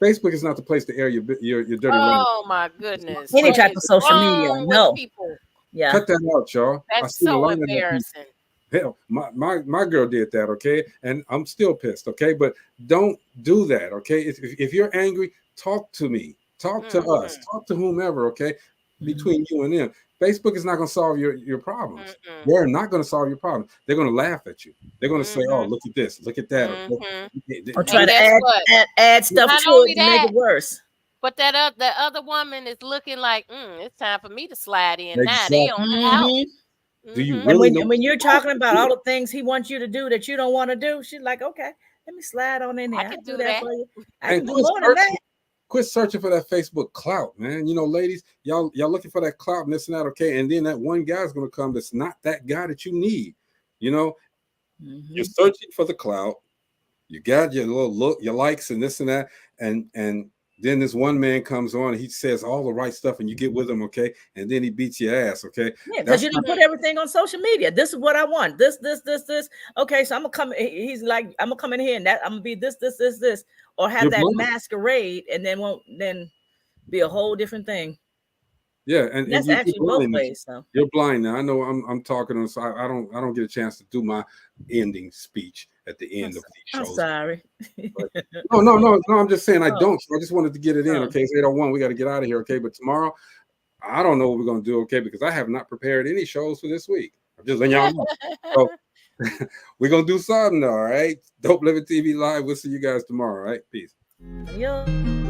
Speaker 8: Facebook is not the place to air your dirty laundry.
Speaker 9: Oh my goodness.
Speaker 10: Any
Speaker 9: What
Speaker 10: type
Speaker 9: is
Speaker 10: of social media.
Speaker 9: wrong with
Speaker 10: No.
Speaker 9: people?
Speaker 10: Yeah.
Speaker 8: Cut that out, y'all. I
Speaker 9: That's
Speaker 8: seen a
Speaker 9: so
Speaker 8: lot of that people.
Speaker 9: embarrassing.
Speaker 8: Hell, my girl did that, okay? And I'm still pissed, okay? But don't do that, okay? If you're angry, talk to me. Talk to us. Talk to whomever, okay? Between you and them. Facebook is not going to solve your problems. They're not going to solve your problems. They're going to laugh at you. They're going to say, oh, look at this. Look at that.
Speaker 10: Or try to add stuff
Speaker 9: Not
Speaker 10: to
Speaker 9: only
Speaker 10: it to make
Speaker 9: that,
Speaker 10: it worse.
Speaker 9: but that other woman is looking like, it's time for me to slide in now.
Speaker 8: Exactly.
Speaker 9: They on the house.
Speaker 8: Do you
Speaker 10: And
Speaker 8: really know?
Speaker 10: when you're talking about all the things he wants you to do that you don't want to do, she's like, okay, let me slide on in there. I can do that for you. I can do more than that.
Speaker 8: Quit searching for that Facebook clout, man. You know, ladies, y'all looking for that clout and this and that, okay? And then that one guy's gonna come that's not that guy that you need. You know, you're searching for the clout. You got your little look, your likes and this and that, and then this one man comes on and he says all the right stuff and you get with him, okay? And then he beats your ass, okay?
Speaker 10: Yeah, because you didn't put everything on social media. This is what I want. This. Okay, so I'm gonna come. He's like, I'm gonna come in here and that I'm gonna be this, or have that masquerade, and then be a whole different thing.
Speaker 8: Yeah, and
Speaker 10: that's actually both ways. So
Speaker 8: you're blind now. I know I'm talking on, so I don't get a chance to do my ending speech at the end of these shows.
Speaker 10: I'm sorry.
Speaker 8: But, no. I'm just saying I don't. So I just wanted to get it in. Okay, it's 8:01. We got to get out of here. Okay, but tomorrow, I don't know what we're gonna do. Okay, because I have not prepared any shows for this week. I'm just letting y'all know. So we're gonna do something. All right. Dope Living TV Live. We'll see you guys tomorrow. All right. Peace.
Speaker 10: Yo.